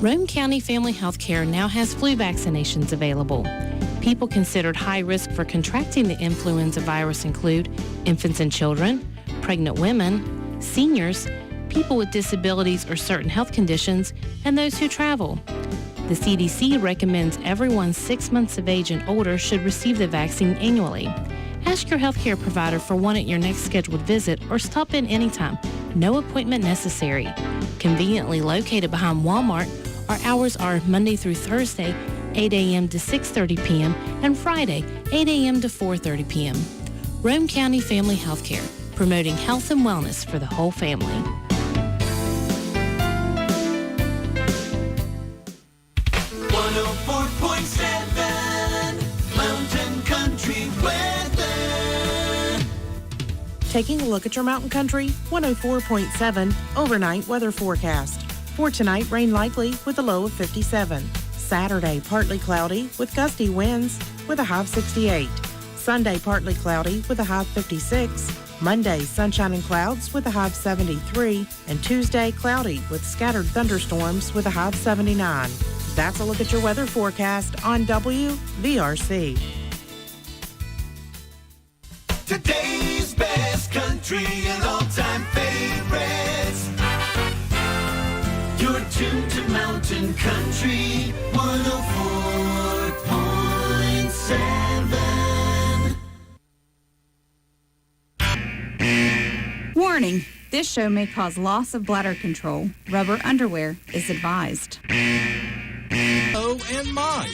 Rome County Family Healthcare now has flu vaccinations available. People considered high risk for contracting the influenza virus include infants and children, pregnant women, seniors, people with disabilities or certain health conditions, and those who travel. The CDC recommends everyone 6 months of age and older should receive the vaccine annually. Ask your healthcare provider for one at your next scheduled visit or stop in anytime. No appointment necessary. Conveniently located behind Walmart, our hours are Monday through Thursday, 8 a.m. to 6:30 p.m. and Friday, 8 a.m. to 4:30 p.m. Rome County Family Healthcare, promoting health and wellness for the whole family. Taking a look at your mountain country, 104.7 overnight weather forecast. For tonight, rain likely with a low of 57. Saturday, partly cloudy with gusty winds with a high of 68. Sunday, partly cloudy with a high of 56. Monday, sunshine and clouds with a high of 73. And Tuesday, cloudy with scattered thunderstorms with a high of 79. That's a look at your weather forecast on WVRC. Today's best country and all-time favorites. You're tuned to Mountain Country 104.7. Warning, this show may cause loss of bladder control. Rubber underwear is advised. Oh, and Mike.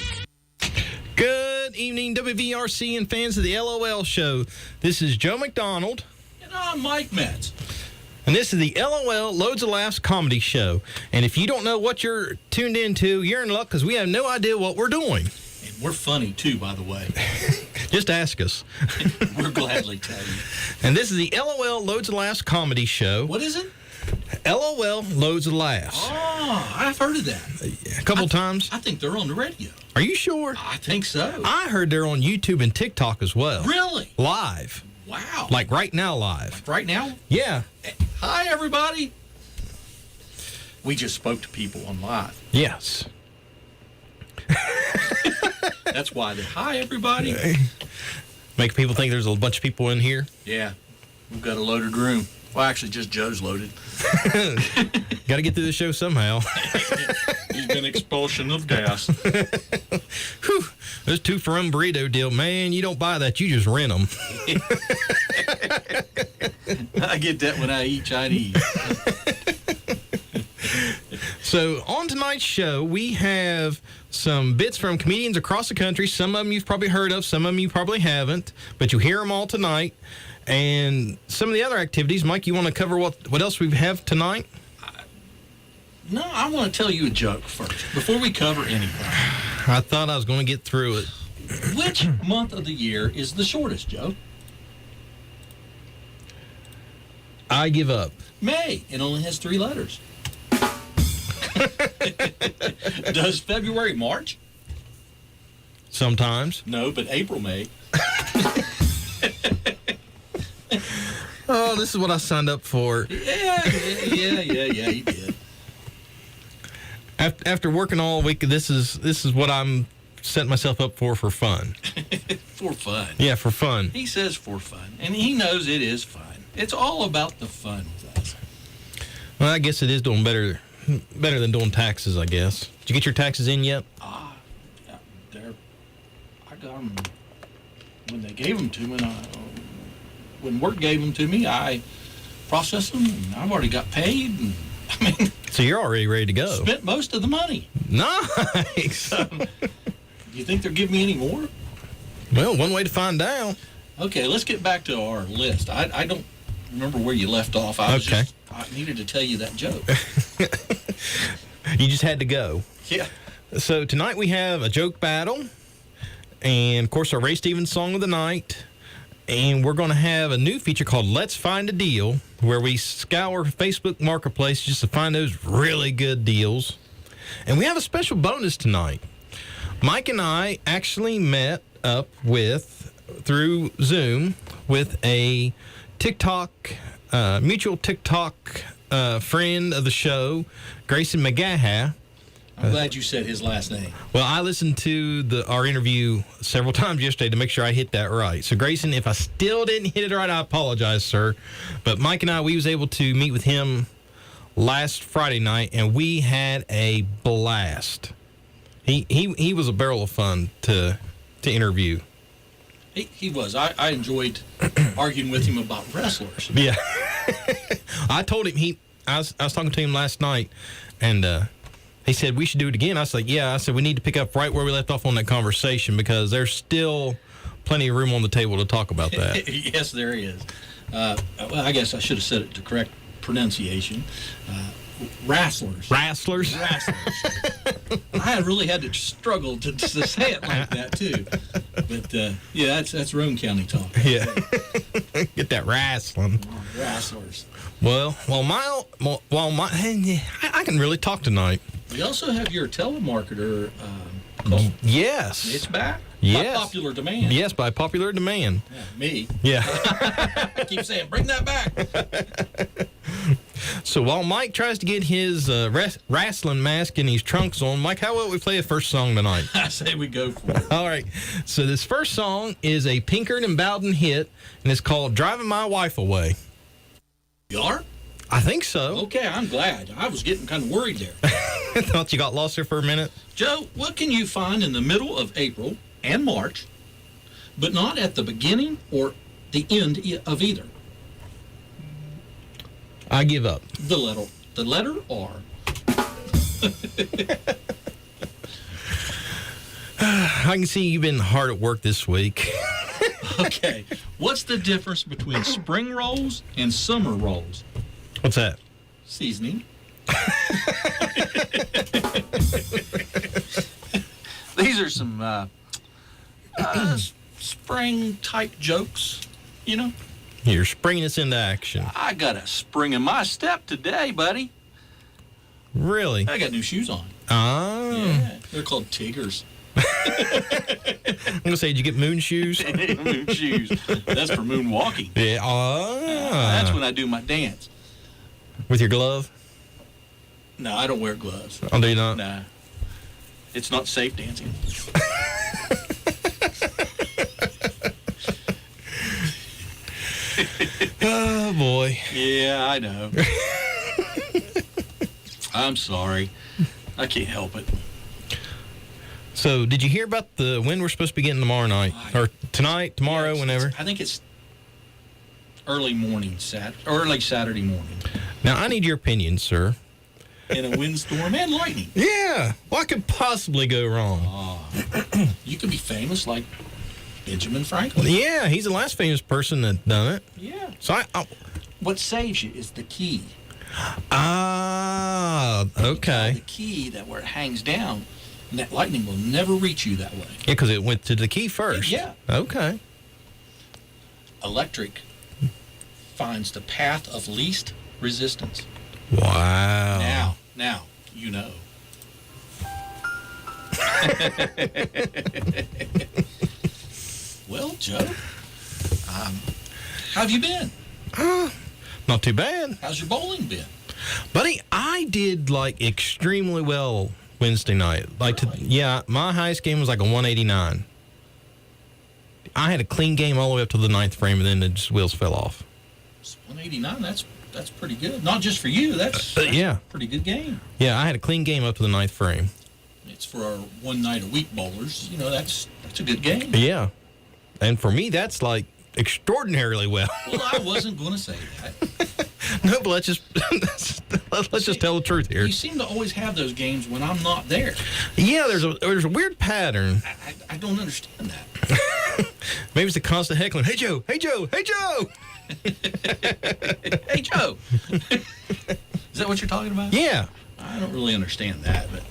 Good evening, WVRC and fans of the LOL show. This is Joe McDonald. And I'm Mike Metz. And this is the LOL Loads of Laughs comedy show. And if you don't know what you're tuned into, you're in luck because we have no idea what we're doing. And we're funny, too, by the way. Just ask us. We'll gladly tell you. And this is the LOL Loads of Laughs comedy show. What is it? LOL Loads of Laughs. Oh, I've heard of that. A couple times. I think they're on the radio. Are you sure? I think so. I heard they're on YouTube and TikTok as well. Really? Live. Wow. Like right now live. Right now? Yeah. Hi, everybody. We just spoke to people on live. Yes. That's why they're, hi, everybody. Make people think there's a bunch of people in here. Yeah. We've got a loaded room. Well, actually, just Joe's loaded. Got to get through the show somehow. He's been expulsion of gas. Whew. Those 2 for $1 burrito deal, man, you don't buy that, you just rent them. I get that when I eat Chinese. So on tonight's show, we have some bits from comedians across the country. Some of them you've probably heard of, some of them you probably haven't, but you'll hear them all tonight. And some of the other activities, Mike, you want to cover what else we have tonight? No, I want to tell you a joke first, before we cover anything. I thought I was going to get through it. Which month of the year is the shortest, Joe? I give up. May. It only has 3 letters. Does February March? Sometimes. No, but April May. Oh, this is what I signed up for. Yeah, you did. After working all week, this is what I'm setting myself up for fun. For fun. Yeah, for fun. He says for fun, and he knows it is fun. It's all about the fun with us. Well, I guess it is doing better than doing taxes, I guess. Did you get your taxes in yet? I got them when they gave them to me. When work gave them to me, I processed them, and I've already got paid. And I mean, so you're already ready to go. Spent most of the money. Nice. So, do you think they'll give me any more? Well, one way to find out. Okay, let's get back to our list. I don't remember where you left off. I needed to tell you that joke. You just had to go. Yeah. So tonight we have a joke battle, and of course our Ray Stevens song of the night. And we're going to have a new feature called Let's Find a Deal, where we scour Facebook Marketplace just to find those really good deals. And we have a special bonus tonight. Mike and I actually met up through Zoom with a mutual TikTok friend of the show, Grayson McGaha. I'm glad you said his last name. Well, I listened to our interview several times yesterday to make sure I hit that right. So, Grayson, if I still didn't hit it right, I apologize, sir. But Mike and I, we was able to meet with him last Friday night, and we had a blast. He was a barrel of fun to interview. He was. I enjoyed arguing with him about wrestlers. Yeah. I told him, I was talking to him last night, and he said we should do it again. I was like, yeah. I said we need to pick up right where we left off on that conversation because there's still plenty of room on the table to talk about that. Yes, there is. Well, I guess I should have said it to correct pronunciation. Wrestlers. Wrestlers. I really had to struggle to say it like that too. But yeah, that's Roane County talk. Yeah. Get that wrestling. Wrestlers. Well, I can really talk tonight. We also have your telemarketer call. Yes. It's back. Yes. By popular demand. Yes, by popular demand. Yeah, me. Yeah. I keep saying, bring that back. So while Mike tries to get his wrestling mask and his trunks on, Mike, how about we play the first song tonight? I say we go for it. All right. So this first song is a Pinkard and Bowden hit, and it's called Driving My Wife Away. You are? I think so. Okay, I'm glad. I was getting kind of worried there. I thought you got lost there for a minute. Joe, what can you find in the middle of April and March, but not at the beginning or the end of either? I give up. The letter R. I can see you've been hard at work this week. Okay, what's the difference between spring rolls and summer rolls? What's that? Seasoning. These are some spring-type jokes, you know? You're springing us into action. I got a spring in my step today, buddy. Really? I got new shoes on. Oh. Yeah, they're called Tigers. I'm going to say, did you get moon shoes? Moon shoes. That's for moon walking. Yeah. Oh. That's when I do my dance. With your glove? No, I don't wear gloves. Oh, do you not? Nah. It's not safe dancing. Oh, boy. Yeah, I know. I'm sorry. I can't help it. So, did you hear about when we're supposed to be getting tomorrow night? Or tonight, tomorrow, whenever? I think it's early morning, early Saturday morning. Now, I need your opinion, sir. In a windstorm and lightning. Yeah. What could possibly go wrong? You could be famous like Benjamin Franklin. Yeah, he's the last famous person that done it. Yeah. So, What saves you is the key. Okay. The key that where it hangs down, and that lightning will never reach you that way. Yeah, because it went to the key first. Yeah. Okay. Electric finds the path of least resistance. Wow. Now, you know. Well, Joe, how have you been? Not too bad. How's your bowling been? Buddy, I did, extremely well Wednesday night. Really? My highest game was a 189. I had a clean game all the way up to the ninth frame, and then the wheels fell off. 189, that's pretty good. Not just for you, that's yeah. a pretty good game. Yeah, I had a clean game up to the ninth frame. It's for our one night a week bowlers. You know, that's a good game. Yeah. And for me, that's extraordinarily well. Well, I wasn't going to say that. No, but let's just just tell the truth here. You seem to always have those games when I'm not there. Yeah, there's a weird pattern. I don't understand that. Maybe it's the constant heckling. Hey Joe, hey Joe, hey Joe. Hey Joe. Is that what you're talking about? Yeah. I don't really understand that, but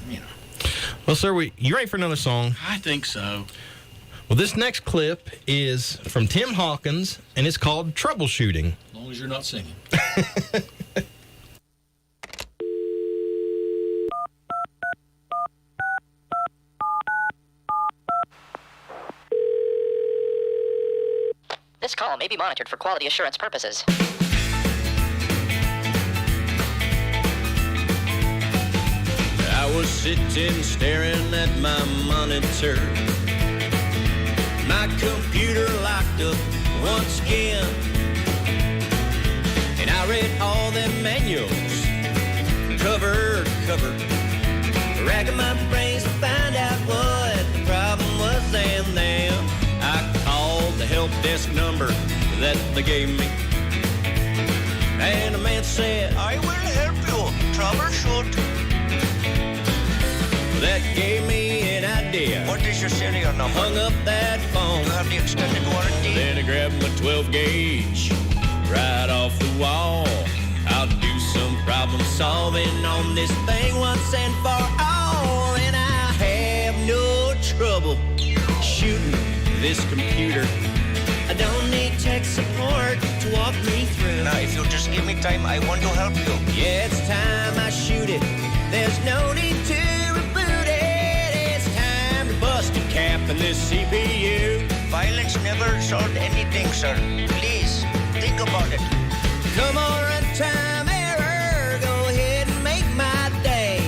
Well, sir, you ready for another song? I think so. Well, this next clip is from Tim Hawkins, and it's called Troubleshooting. As long as you're not singing. This call may be monitored for quality assurance purposes. I was sitting staring at my monitor. My computer locked up once again, and I read all them manuals, cover to cover, racking my brains to find out what the problem was. And then I called the help desk number that they gave me, and the man said, "I will help you troubleshoot." That gave me an idea. What is your serial number? Hung up that phone. You have the extended warranty. Then I grabbed my 12 gauge right off the wall. I'll do some problem solving on this thing once and for all. And I have no trouble shooting this computer. I don't need tech support to walk me through. Now, if you'll just give me time, I want to help you. Yeah, it's time I shoot it. There's no need to reboot it. It's time to bust a cap in this CPU. Violence never solved anything, sir. Please, think about it. Come on, runtime error. Go ahead and make my day.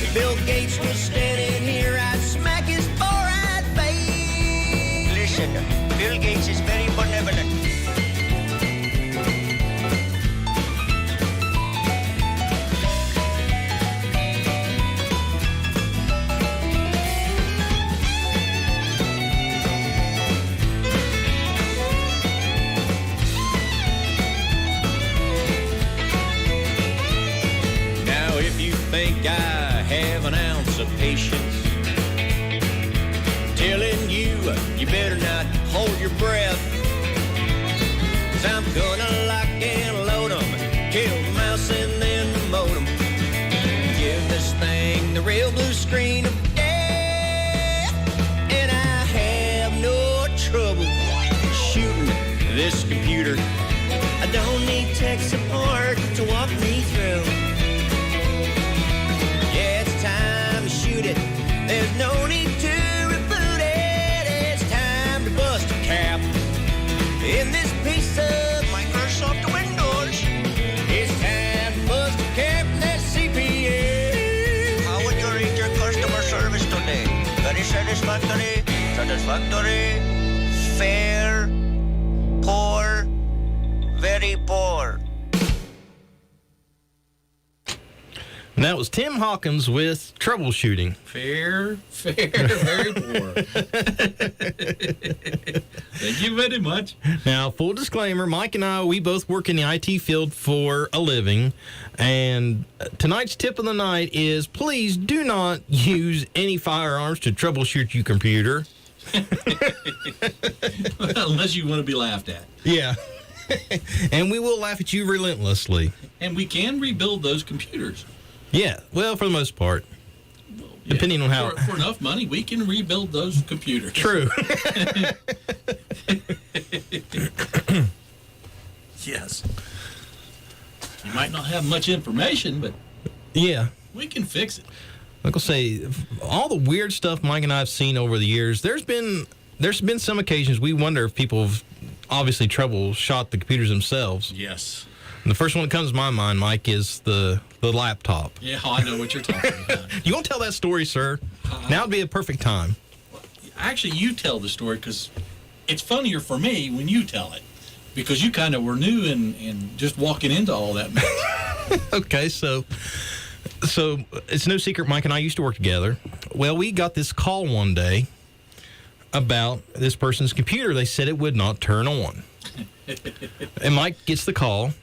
If Bill Gates was standing here, I'd smack his forehead face. Listen, Bill Gates is very benevolent. Now, if you think I have an ounce of patience, telling you, you better not hold your breath. 'Cause I'm gonna lock and load 'em, kill the mouse and then the modem. Give this thing the real blue screen of death. And I have no trouble shooting this computer. I don't need tech support to walk me through. Yeah, it's time to shoot it. There's no need to reboot it. It's time to bust a cap in this piece of Microsoft Windows. It's time to bust a cap in this CPU. How would you rate your customer service today? Very satisfactory, satisfactory, fair, poor, very poor. And that was Tim Hawkins with Troubleshooting. Fair, very poor. Thank you very much. Now, full disclaimer, Mike and I, we both work in the IT field for a living. And tonight's tip of the night is please do not use any firearms to troubleshoot your computer. Unless you want to be laughed at. Yeah. And we will laugh at you relentlessly. And we can rebuild those computers. Yeah, well, for the most part. Depending on how... For enough money, we can rebuild those computers. True. Yes. You might not have much information, but Yeah. we can fix it. Like I'll say, all the weird stuff Mike and I have seen over the years, there's been some occasions we wonder if people have obviously troubleshot the computers themselves. Yes. And the first one that comes to my mind, Mike, is the laptop. Yeah, I know what you're talking about. You want to tell that story, sir? Now would be a perfect time. Actually, you tell the story because it's funnier for me when you tell it because you kind of were new and just walking into all that mess. Okay, so it's no secret Mike and I used to work together. Well, we got this call one day about this person's computer. They said it would not turn on. And Mike gets the call,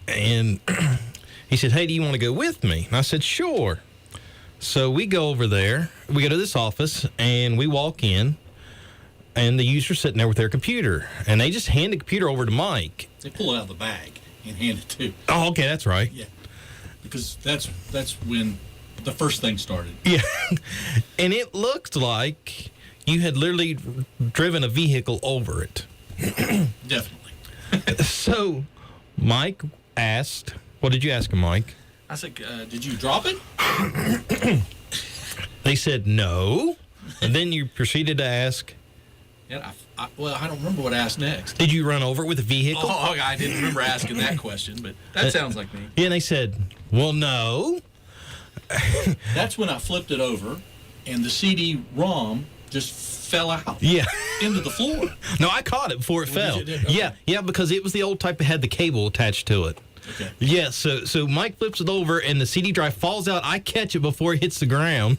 and he said, "Hey, do you want to go with me?" And I said, "Sure." So we go over there. We go to this office, and we walk in, and the user's sitting there with their computer. And they just hand the computer over to Mike. They pull it out of the bag and hand it to. Oh, okay, that's right. Yeah, because that's when the first thing started. Yeah. And it looked like you had literally driven a vehicle over it. Definitely. So Mike asked, what did you ask him, Mike? I said, did you drop it? They said no. And then you proceeded to ask, Yeah, well, I don't remember what I asked next. did you run over it with a vehicle? Oh, I didn't remember asking that question, but that sounds like me. Yeah, and they said, well, no. That's when I flipped it over, and the CD-ROM just fell out Yeah. into the floor. No, I caught it before it fell. you did? Okay. Yeah, because it was the old type that had the cable attached to it. Okay. Yeah, so Mike flips it over and the CD drive falls out. I catch it before it hits the ground.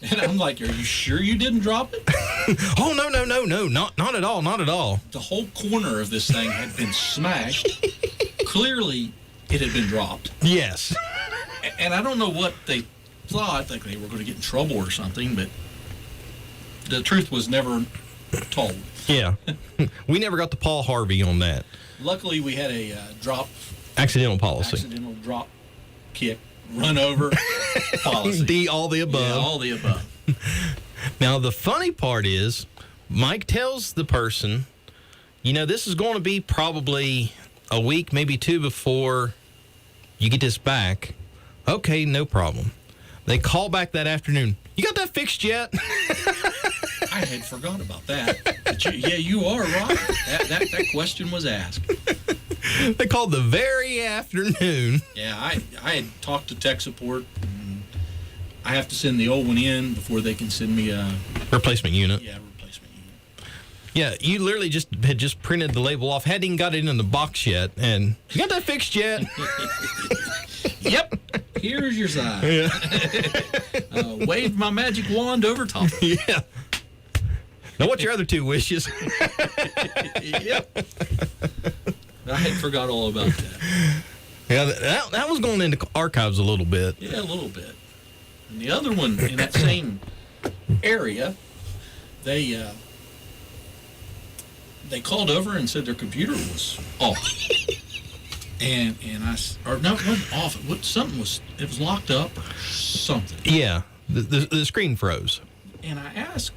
And I'm like, are you sure you didn't drop it? Oh, no, not at all, not at all. The whole corner of this thing had been smashed. Clearly, it had been dropped. Yes. And I don't know what they thought, like they were going to get in trouble or something, but the truth was never told. Yeah. We never got to Paul Harvey on that. Luckily, we had a Accidental policy. accidental drop kick, run over policy. All the above. Yeah, all the above. Now, the funny part is, Mike tells the person, this is going to be probably a week, maybe two before you get this back. Okay, no problem. They call back that afternoon. You got that fixed yet? I had forgot about that. But you are right. That question was asked. They called the very afternoon. Yeah, I had talked to tech support. And I have to send the old one in before they can send me a Replacement unit. replacement unit. Yeah, you literally had just printed the label off, hadn't even got it in the box yet, and you got that fixed yet? Yep. Here's your size. Yeah. Waved my magic wand over top. Yeah. Now, what's your other two wishes? Yep. I had forgot all about that. Yeah, that was going into archives a little bit. Yeah, a little bit. And the other one in that same area, they called over and said their computer was off. And it wasn't off. It was locked up or something. Yeah, the screen froze. And I asked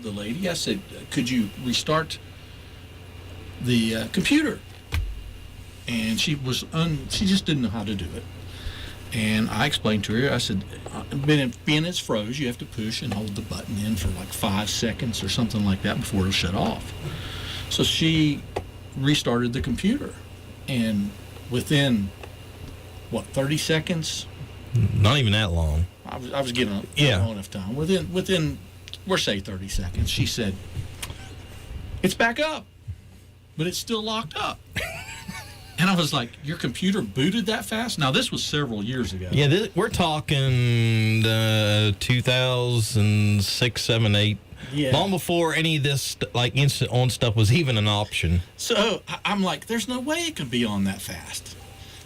the lady, I said, could you restart the computer? And she just didn't know how to do it. And I explained to her, I said, being it's froze, you have to push and hold the button in for like 5 seconds or something like that before it'll shut off. So she restarted the computer. And within, 30 seconds? Not even that long. I was giving Yeah. long enough time. Within, we're say 30 seconds, she said, it's back up, but it's still locked up. And I was like, your computer booted that fast? Now, this was several years ago. Yeah, we're talking 2006, 7, 8. Yeah. Long before any of this instant on stuff was even an option. So I'm like, there's no way it could be on that fast.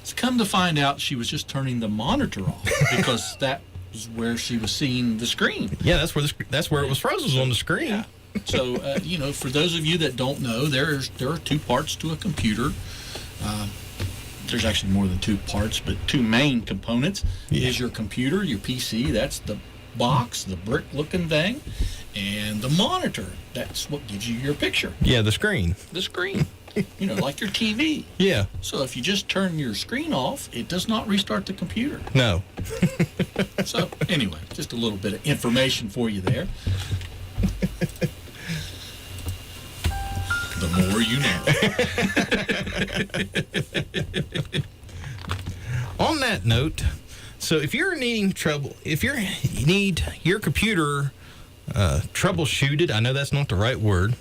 It's come to find out she was just turning the monitor off because that was where she was seeing the screen. Yeah, that's where it was frozen, was on the screen. Yeah. So, for those of you that don't know, there are two parts to a computer. There's actually more than two parts, but two main components is your computer, your PC. That's the box, the brick-looking thing, and the monitor. That's what gives you your picture. Yeah, the screen. The screen. Like your TV. Yeah. So if you just turn your screen off, it does not restart the computer. No. So anyway, just a little bit of information for you there. The more you know. On that note, so if you need your computer troubleshooted, I know that's not the right word,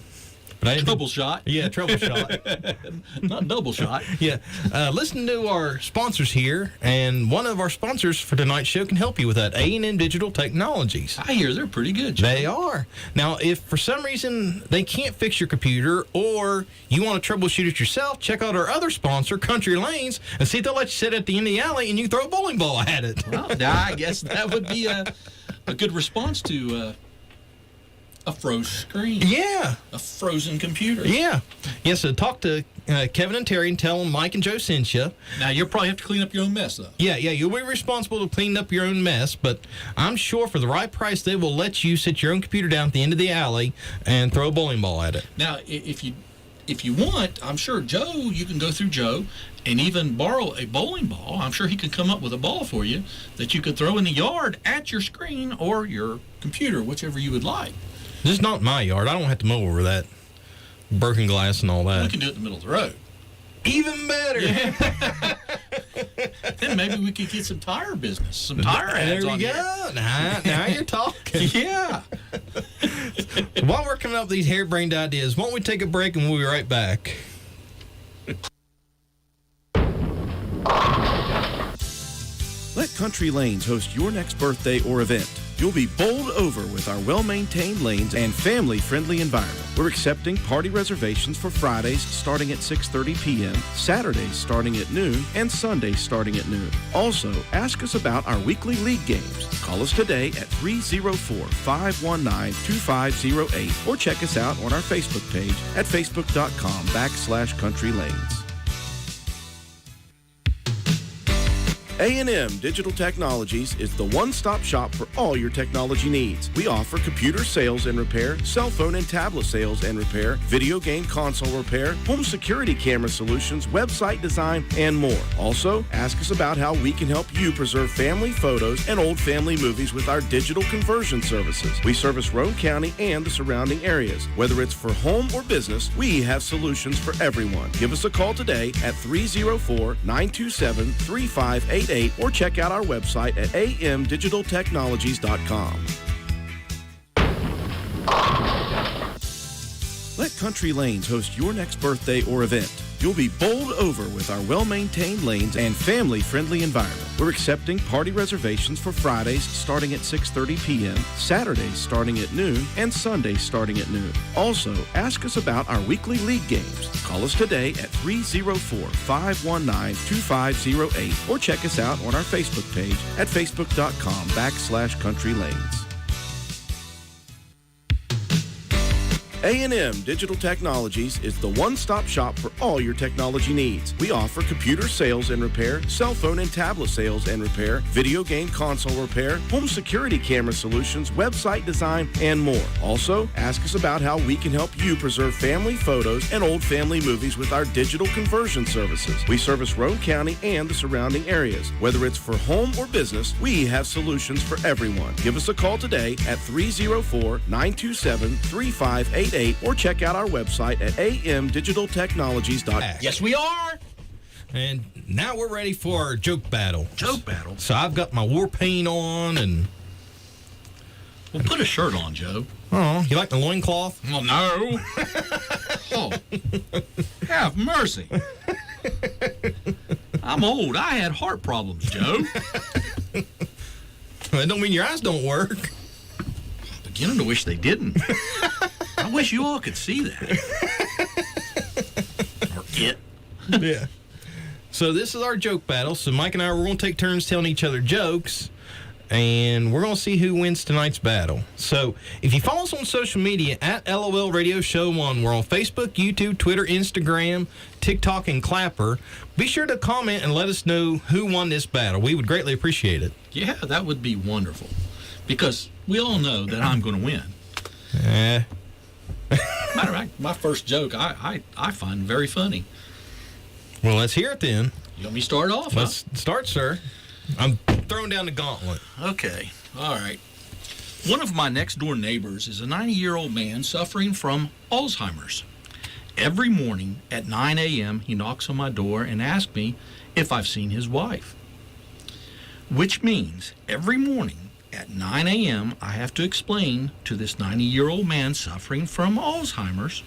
but I Double shot. Yeah, troubleshot. Not double shot. Yeah. Listen to our sponsors here, and one of our sponsors for tonight's show can help you with that. A&M Digital Technologies. I hear they're pretty good, Joe. They are. Now, if for some reason they can't fix your computer or you want to troubleshoot it yourself, check out our other sponsor, Country Lanes, and see if they'll let you sit at the end of the alley and you throw a bowling ball at it. Well, I guess that would be a good response to a froze screen. Yeah. A frozen computer. Yeah. Yeah, so talk to Kevin and Terry and tell them Mike and Joe sent you. Now, you'll probably have to clean up your own mess, though. Yeah, you'll be responsible to clean up your own mess, but I'm sure for the right price, they will let you sit your own computer down at the end of the alley and throw a bowling ball at it. Now, if you want, I'm sure Joe, you can go through Joe and even borrow a bowling ball. I'm sure he could come up with a ball for you that you could throw in the yard at your screen or your computer, whichever you would like. Just not my yard. I don't have to mow over that broken glass and all that. We can do it in the middle of the road. Even better. Yeah. Then maybe we could get some tire business, some tire ads There on we here. go. Now you're talking. Yeah. While we're coming up with these harebrained ideas, why don't we take a break and we'll be right back. Let Country Lanes host your next birthday or event. You'll be bowled over with our well-maintained lanes and family-friendly environment. We're accepting party reservations for Fridays starting at 6:30 p.m., Saturdays starting at noon, and Sundays starting at noon. Also, ask us about our weekly league games. Call us today at 304-519-2508 or check us out on our Facebook page at facebook.com/Country Lanes. A&M Digital Technologies is the one-stop shop for all your technology needs. We offer computer sales and repair, cell phone and tablet sales and repair, video game console repair, home security camera solutions, website design, and more. Also, ask us about how we can help you preserve family photos and old family movies with our digital conversion services. We service Roane County and the surrounding areas. Whether it's for home or business, we have solutions for everyone. Give us a call today at 304-927-3588 or check out our website at amdigitaltechnologies.com. Let Country Lanes host your next birthday or event. You'll be bowled over with our well-maintained lanes and family-friendly environment. We're accepting party reservations for Fridays starting at 6:30 p.m., Saturdays starting at noon, and Sundays starting at noon. Also, ask us about our weekly league games. Call us today at 304-519-2508 or check us out on our Facebook page at facebook.com/Country Lanes. A&M Digital Technologies is the one-stop shop for all your technology needs. We offer computer sales and repair, cell phone and tablet sales and repair, video game console repair, home security camera solutions, website design, and more. Also, ask us about how we can help you preserve family photos and old family movies with our digital conversion services. We service Roane County and the surrounding areas. Whether it's for home or business, we have solutions for everyone. Give us a call today at 304-927-3588 or check out our website at amdigitaltechnologies.com. Yes, we are. And now we're ready for our joke battle. Joke battle. So I've got my war paint on and... Well, put a shirt on, Joe. Oh, you like the loincloth? Well, no. Oh, have mercy. I'm old. I had heart problems, Joe. That don't mean your eyes don't work. I'm beginning to wish they didn't. I wish you all could see that. Or it. Yeah. So this is our joke battle. So Mike and I, we're going to take turns telling each other jokes, and we're going to see who wins tonight's battle. So if you follow us on social media at LOL Radio Show 1, we're on Facebook, YouTube, Twitter, Instagram, TikTok, and Clapper. Be sure to comment and let us know who won this battle. We would greatly appreciate it. Yeah, that would be wonderful. Because we all know that I'm going to win. Matter of fact, my first joke, I find very funny. Well, let's hear it then. You want me to start off? Let's start, sir. I'm throwing down the gauntlet. Okay. All right. One of my next-door neighbors is a 90-year-old man suffering from Alzheimer's. Every morning at 9 a.m., he knocks on my door and asks me if I've seen his wife. Which means every morning at 9 a.m., I have to explain to this 90-year-old man suffering from Alzheimer's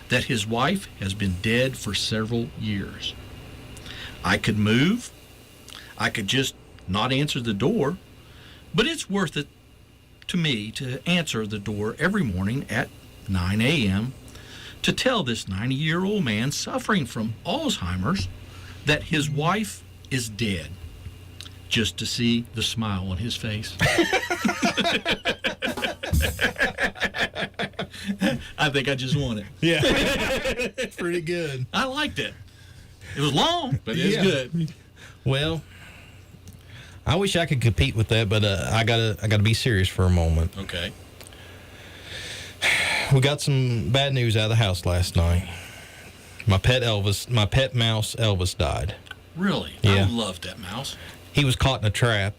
that his wife has been dead for several years. I could move. I could just not answer the door, but it's worth it to me to answer the door every morning at 9 a.m. to tell this 90-year-old man suffering from Alzheimer's that his wife is dead, just to see the smile on his face. I think I just won it. Yeah. Pretty good. I liked it. It was long, but it's good. Well, I wish I could compete with that, but I gotta be serious for a moment. Okay. We got some bad news out of the house last night. My pet mouse Elvis died. Really? Yeah. I loved that mouse. He was caught in a trap.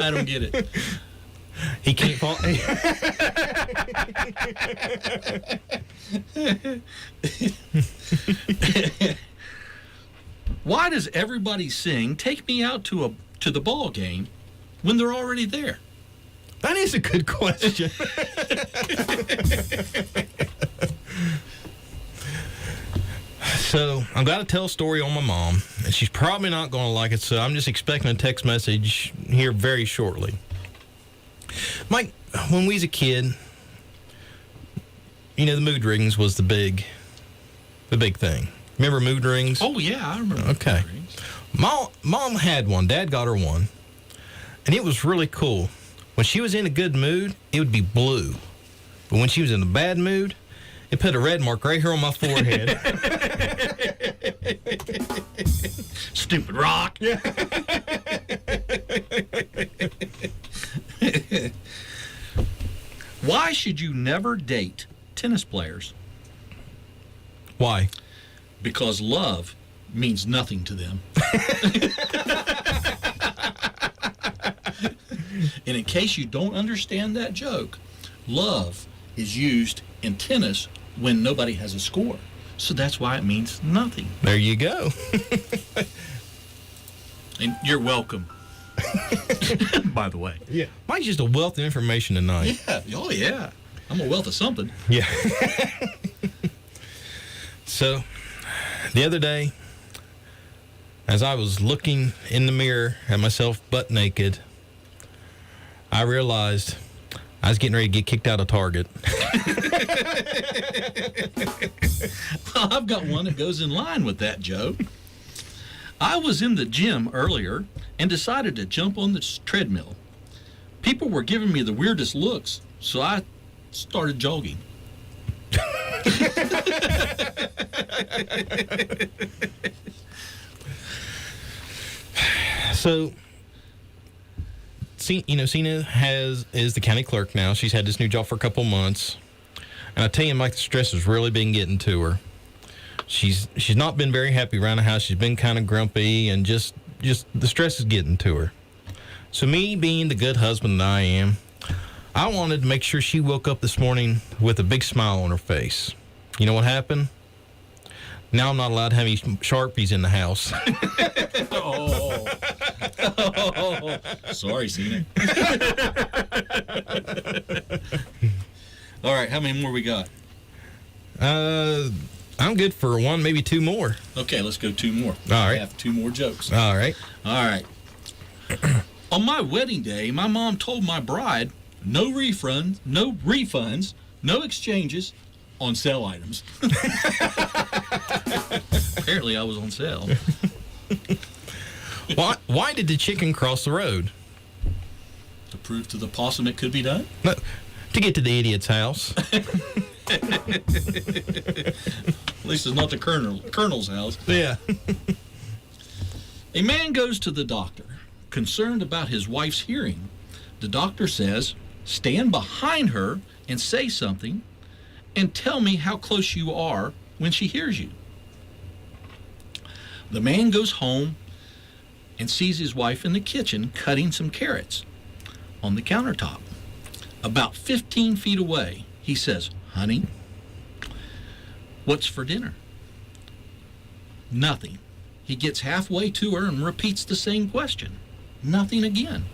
I don't get it. He can't fall. Why does everybody sing "Take Me Out to the Ball Game" when they're already there? That is a good question. So, I've got to tell a story on my mom, and she's probably not going to like it, so I'm just expecting a text message here very shortly. Mike, when we was a kid, you know, the mood rings was the big thing. Remember mood rings? Oh, yeah, I remember. Okay. Mood rings. Mom had one. Dad got her one. And it was really cool. When she was in a good mood, it would be blue. But when she was in a bad mood, it put a red mark right here on my forehead. Stupid rock. Yeah. Why should you never date tennis players? Why? Because love means nothing to them. And in case you don't understand that joke, love is used in tennis when nobody has a score. So that's why it means nothing. There you go. And you're welcome. By the way. Yeah. Mike's just a wealth of information tonight. Yeah. Oh, yeah. I'm a wealth of something. Yeah. So, the other day, as I was looking in the mirror at myself butt naked, I realized I was getting ready to get kicked out of Target. Well, I've got one that goes in line with that, Joe. I was in the gym earlier and decided to jump on the treadmill. People were giving me the weirdest looks, so I started jogging. So, Cena is the county clerk now. She's had this new job for a couple months. And I tell you, Mike, the stress has really been getting to her. She's not been very happy around the house. She's been kind of grumpy, and just the stress is getting to her. So me being the good husband that I am, I wanted to make sure she woke up this morning with a big smile on her face. You know what happened? Now I'm not allowed to have any Sharpies in the house. Oh. Sorry, Cena. All right, how many more we got? I'm good for one, maybe two more. Okay, let's go two more. All right. I have two more jokes. All right. All right. On my wedding day, my mom told my bride, no refunds, no exchanges on sale items. Apparently, I was on sale. Why did the chicken cross the road? To prove to the possum it could be done? No, to get to the idiot's house. At least it's not the colonel's house. Yeah. A man goes to the doctor, concerned about his wife's hearing. The doctor says, stand behind her and say something, and tell me how close you are when she hears you. The man goes home and sees his wife in the kitchen cutting some carrots on the countertop. About 15 feet away, he says, honey, what's for dinner? Nothing. He gets halfway to her and repeats the same question. Nothing again.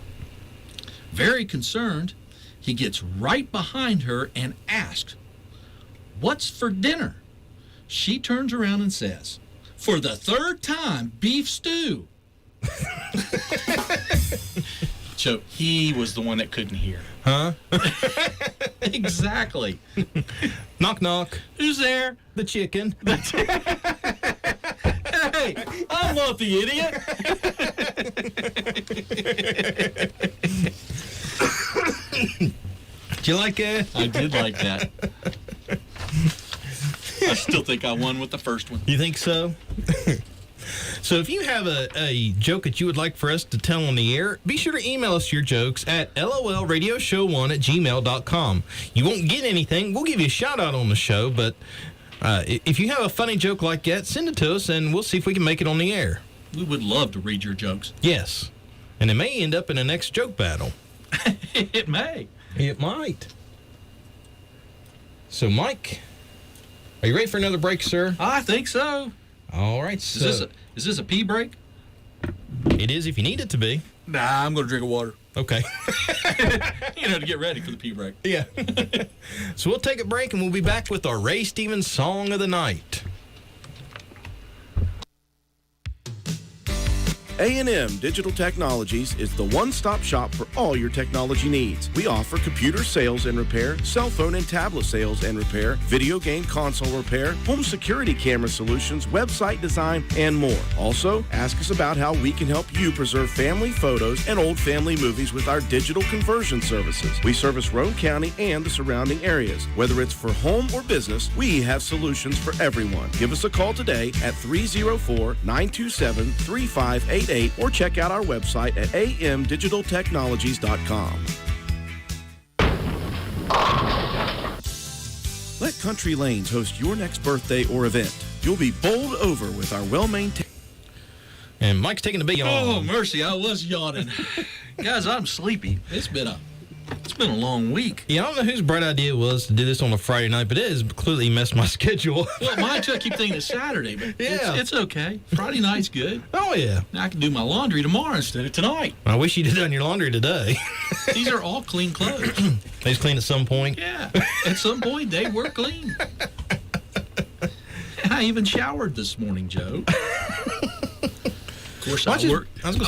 Very concerned, he gets right behind her and asks, what's for dinner? She turns around and says, for the third time, beef stew. So he was the one that couldn't hear. Huh? Exactly. Knock, knock. Who's there? The chicken. Hey, I'm not the idiot. Did you like that? I did like that. I still think I won with the first one. You think so? So if you have a joke that you would like for us to tell on the air, be sure to email us your jokes at lolradioshow1@gmail.com. You won't get anything. We'll give you a shout out on the show, but if you have a funny joke like that, send it to us and we'll see if we can make it on the air. We would love to read your jokes. Yes. And it may end up in the next joke battle. It may. It might. So, Mike, Are you ready for another break, sir? I think so. All right. So Is this a pee break? it is if you need it to be. Nah, I'm going to drink a water. Okay. To get ready for the pee break. Yeah. So we'll take a break and we'll be back with our Ray Stevens Song of the Night. A&M Digital Technologies is the one-stop shop for all your technology needs. We offer computer sales and repair, cell phone and tablet sales and repair, video game console repair, home security camera solutions, website design, and more. Also, ask us about how we can help you preserve family photos and old family movies with our digital conversion services. We service Roane County and the surrounding areas. Whether it's for home or business, we have solutions for everyone. Give us a call today at 304-927-3588 or check out our website at amdigitaltechnologies.com. Let Country Lanes host your next birthday or event. You'll be bowled over with our well-maintained... And Mike's taking a big yawn. Oh, mercy, I was yawning. Guys, I'm sleepy. It's been a long week. Yeah, I don't know whose bright idea it was to do this on a Friday night, but it has completely messed my schedule. Well, mine too. I keep thinking it's Saturday, but Yeah. it's okay. Friday night's good. Oh, yeah. Now I can do my laundry tomorrow instead of tonight. I wish you'd have done your laundry today. These are all clean clothes. They just clean at some point. Yeah. At some point, they were clean. And I even showered this morning, Joe. Of course, I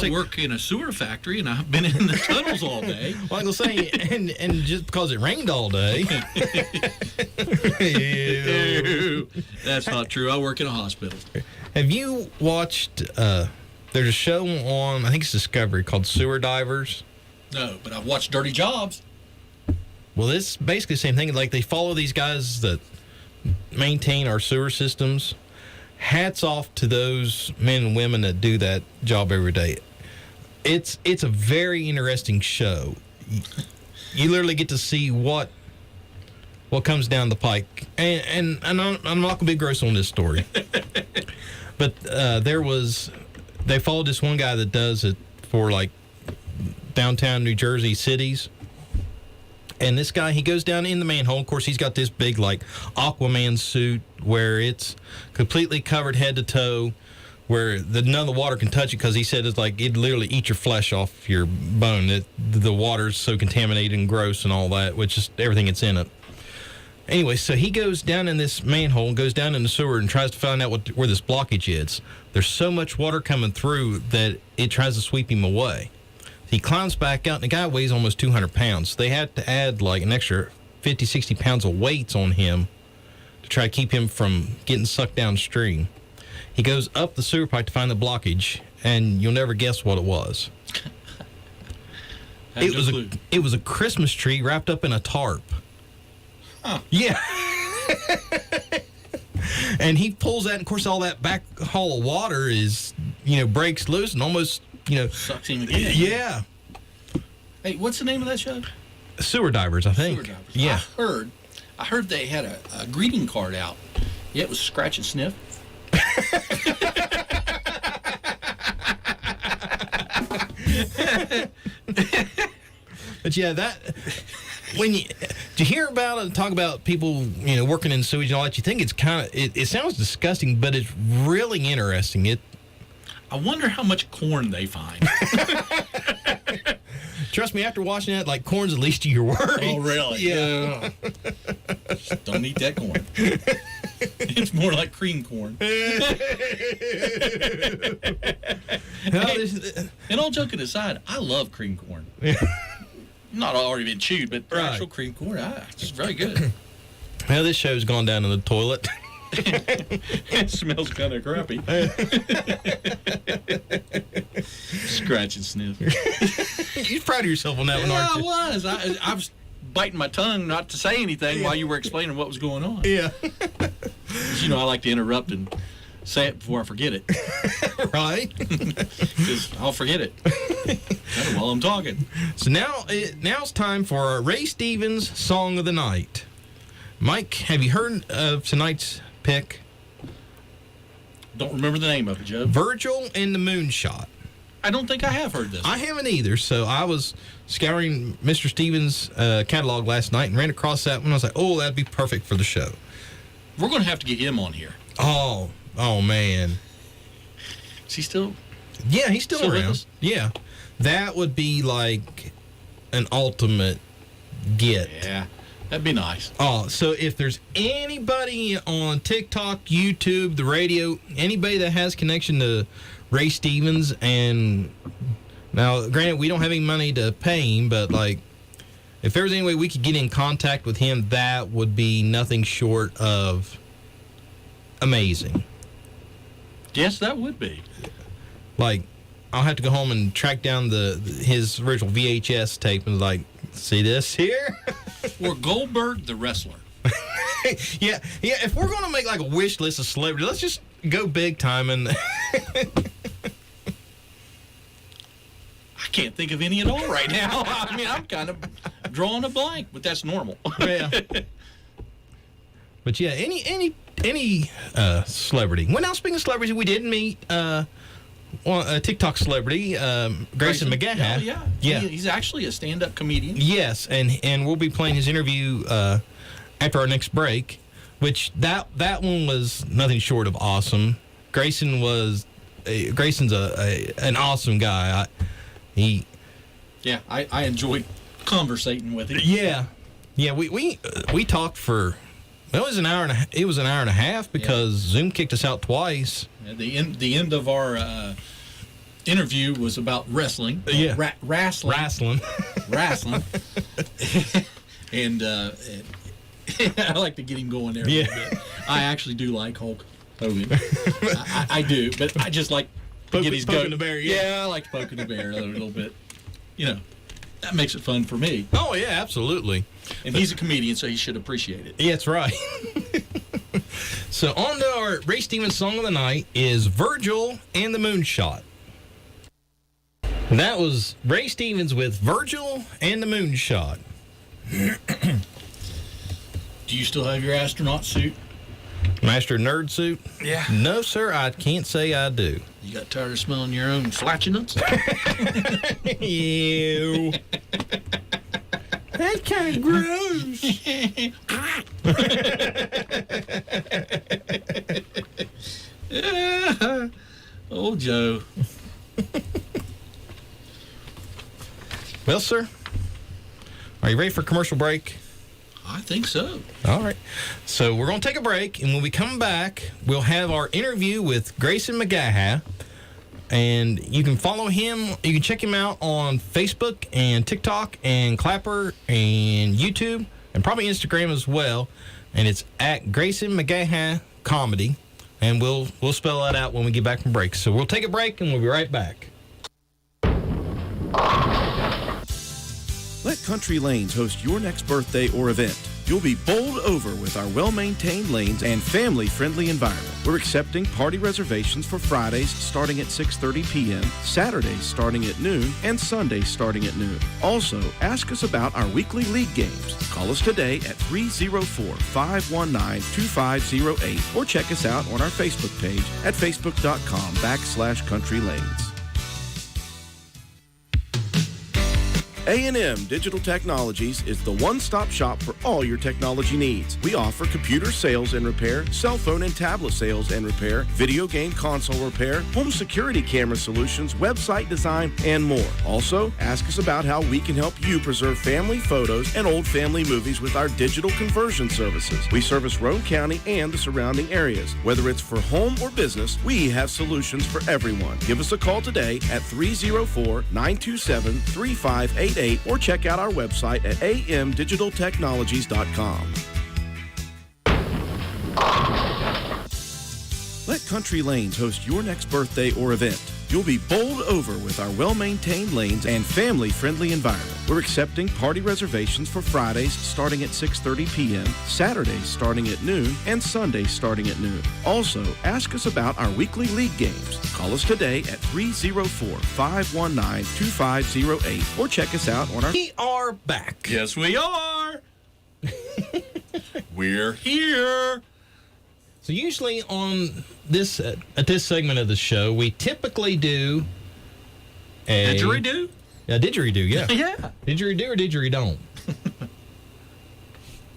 work in a sewer factory, and I've been in the tunnels all day. Well, I was going to say, and just because it rained all day. Ew. That's not true. I work in a hospital. Have you watched, there's a show on, I think it's Discovery, called Sewer Divers? No, but I've watched Dirty Jobs. Well, it's basically the same thing. Like, they follow these guys that maintain our sewer systems. Hats off to those men and women that do that job every day. It's a very interesting show. You literally get to see what comes down the pike. And I'm not going to be gross on this story. But they followed this one guy that does it for, like, downtown New Jersey cities. And this guy, he goes down in the manhole. Of course, he's got this big, like, Aquaman suit where it's completely covered head to toe, where none of the water can touch it, because he said it's like it'd literally eat your flesh off your bone. The water's so contaminated and gross and all that, which is everything that's in it. Anyway, so he goes down in this manhole, goes down in the sewer, and tries to find out where this blockage is. There's so much water coming through that it tries to sweep him away. He climbs back out, and the guy weighs almost 200 pounds. They had to add like an extra 50, 60 pounds of weights on him to try to keep him from getting sucked downstream. He goes up the sewer pipe to find the blockage, and you'll never guess what it was. It was a Christmas tree wrapped up in a tarp. Huh. Yeah. And he pulls that, and of course all that back haul of water breaks loose and almost, sucks him again. Yeah. Hey, what's the name of that show? Sewer Divers, I think. Sewer Divers. Yeah. I heard they had a greeting card out. Yeah, it was Scratch and Sniff. But yeah, when you hear about it and talk about people, working in sewage and all that, you think it's it sounds disgusting, but it's really interesting. I wonder how much corn they find. Trust me, after watching that, like, corn's the least of your worries. Oh, really? Yeah. Just don't eat that corn. It's more like cream corn. And all joking aside, I love cream corn. Not already been chewed, but actual cream corn, it's very good. Well, this show's gone down in the toilet. It smells kind of crappy. Scratch and Sniff. You're proud of yourself on that one, aren't you? I was. I was biting my tongue not to say anything while you were explaining what was going on. Yeah. I like to interrupt and say it before I forget it. Right? Because I'll forget it while I'm talking. So now it's time for our Ray Stevens Song of the Night. Mike, have you heard of tonight's pick? Don't remember the name of it, Joe. Virgil and the Moonshot. I don't think I have heard this. I haven't either. So I was scouring Mr. Stevens' catalog last night and ran across that one. I was like, oh, that'd be perfect for the show. We're going to have to get him on here. Oh man. Is he still? Yeah, he's still with around. us? Yeah. That would be like an ultimate get. Yeah, that'd be nice. Oh, so if there's anybody on TikTok, YouTube, the radio, anybody that has connection to Ray Stevens, and now, granted, we don't have any money to pay him, but like, if there was any way we could get in contact with him, that would be nothing short of amazing. Yes, that would be. Like, I'll have to go home and track down his original VHS tape and like, see this here? Or Goldberg the wrestler. Yeah. If we're gonna make like a wish list of celebrities, let's just go big time and. I can't think of any at all right now. I mean, I'm kind of drawing a blank, but that's normal. Yeah. But yeah, any celebrity. Well, now speaking of celebrities, we did meet a TikTok celebrity, Grayson McGaha. Oh, yeah. He's actually a stand-up comedian. Yes, and we'll be playing his interview after our next break, which that one was nothing short of awesome. Grayson's an awesome guy. I enjoyed conversating with him. Yeah. We talked for. It was an hour and a half because Zoom kicked us out twice. The end of our interview was about wrestling. Wrestling. And I like to get him going there a little bit. I actually do like Hulk Hogan. I do, but I just like to get his poking the bear. Yeah, I like poking the bear a little bit. You know, that makes it fun for me. Oh yeah, absolutely. And he's a comedian, so he should appreciate it. Yeah, that's right. So on to our Ray Stevens song of the night is Virgil and the Moonshot. And that was Ray Stevens with Virgil and the Moonshot. Do you still have your astronaut suit? Master Nerd Suit? Yeah. No, sir, I can't say I do. You got tired of smelling your own flatulence? Ew. That's kind of gross. Oh, Joe. Well, sir, are you ready for a commercial break? I think so. All right. So we're going to take a break, and when we come back, we'll have our interview with Grayson McGaha. And you can follow him. You can check him out on Facebook and TikTok and Clapper and YouTube and probably Instagram as well. And it's at Grayson McGaha Comedy. And we'll spell that out when we get back from break. So we'll take a break, and we'll be right back. Let Country Lanes host your next birthday or event. You'll be bowled over with our well-maintained lanes and family-friendly environment. We're accepting party reservations for Fridays starting at 6:30 p.m., Saturdays starting at noon, and Sundays starting at noon. Also, ask us about our weekly league games. Call us today at 304-519-2508 or check us out on our Facebook page at facebook.com/Country Lanes. A&M Digital Technologies is the one-stop shop for all your technology needs. We offer computer sales and repair, cell phone and tablet sales and repair, video game console repair, home security camera solutions, website design, and more. Also, ask us about how we can help you preserve family photos and old family movies with our digital conversion services. We service Roane County and the surrounding areas. Whether it's for home or business, we have solutions for everyone. Give us a call today at 304-927-3588 or check out our website at amdigitaltechnologies.com. Let Country Lanes host your next birthday or event. You'll be bowled over with our well-maintained lanes and family-friendly environment. We're accepting party reservations for Fridays starting at 6:30 p.m., Saturdays starting at noon, and Sundays starting at noon. Also, ask us about our weekly league games. Call us today at 304-519-2508 or check us out on our... We are back. Yes, we are. We're here. So usually on this at this segment of the show, we typically do a Didgeridoo? Yeah, didgeridoo, yeah. Yeah. Didgeridoo or didgeridoo?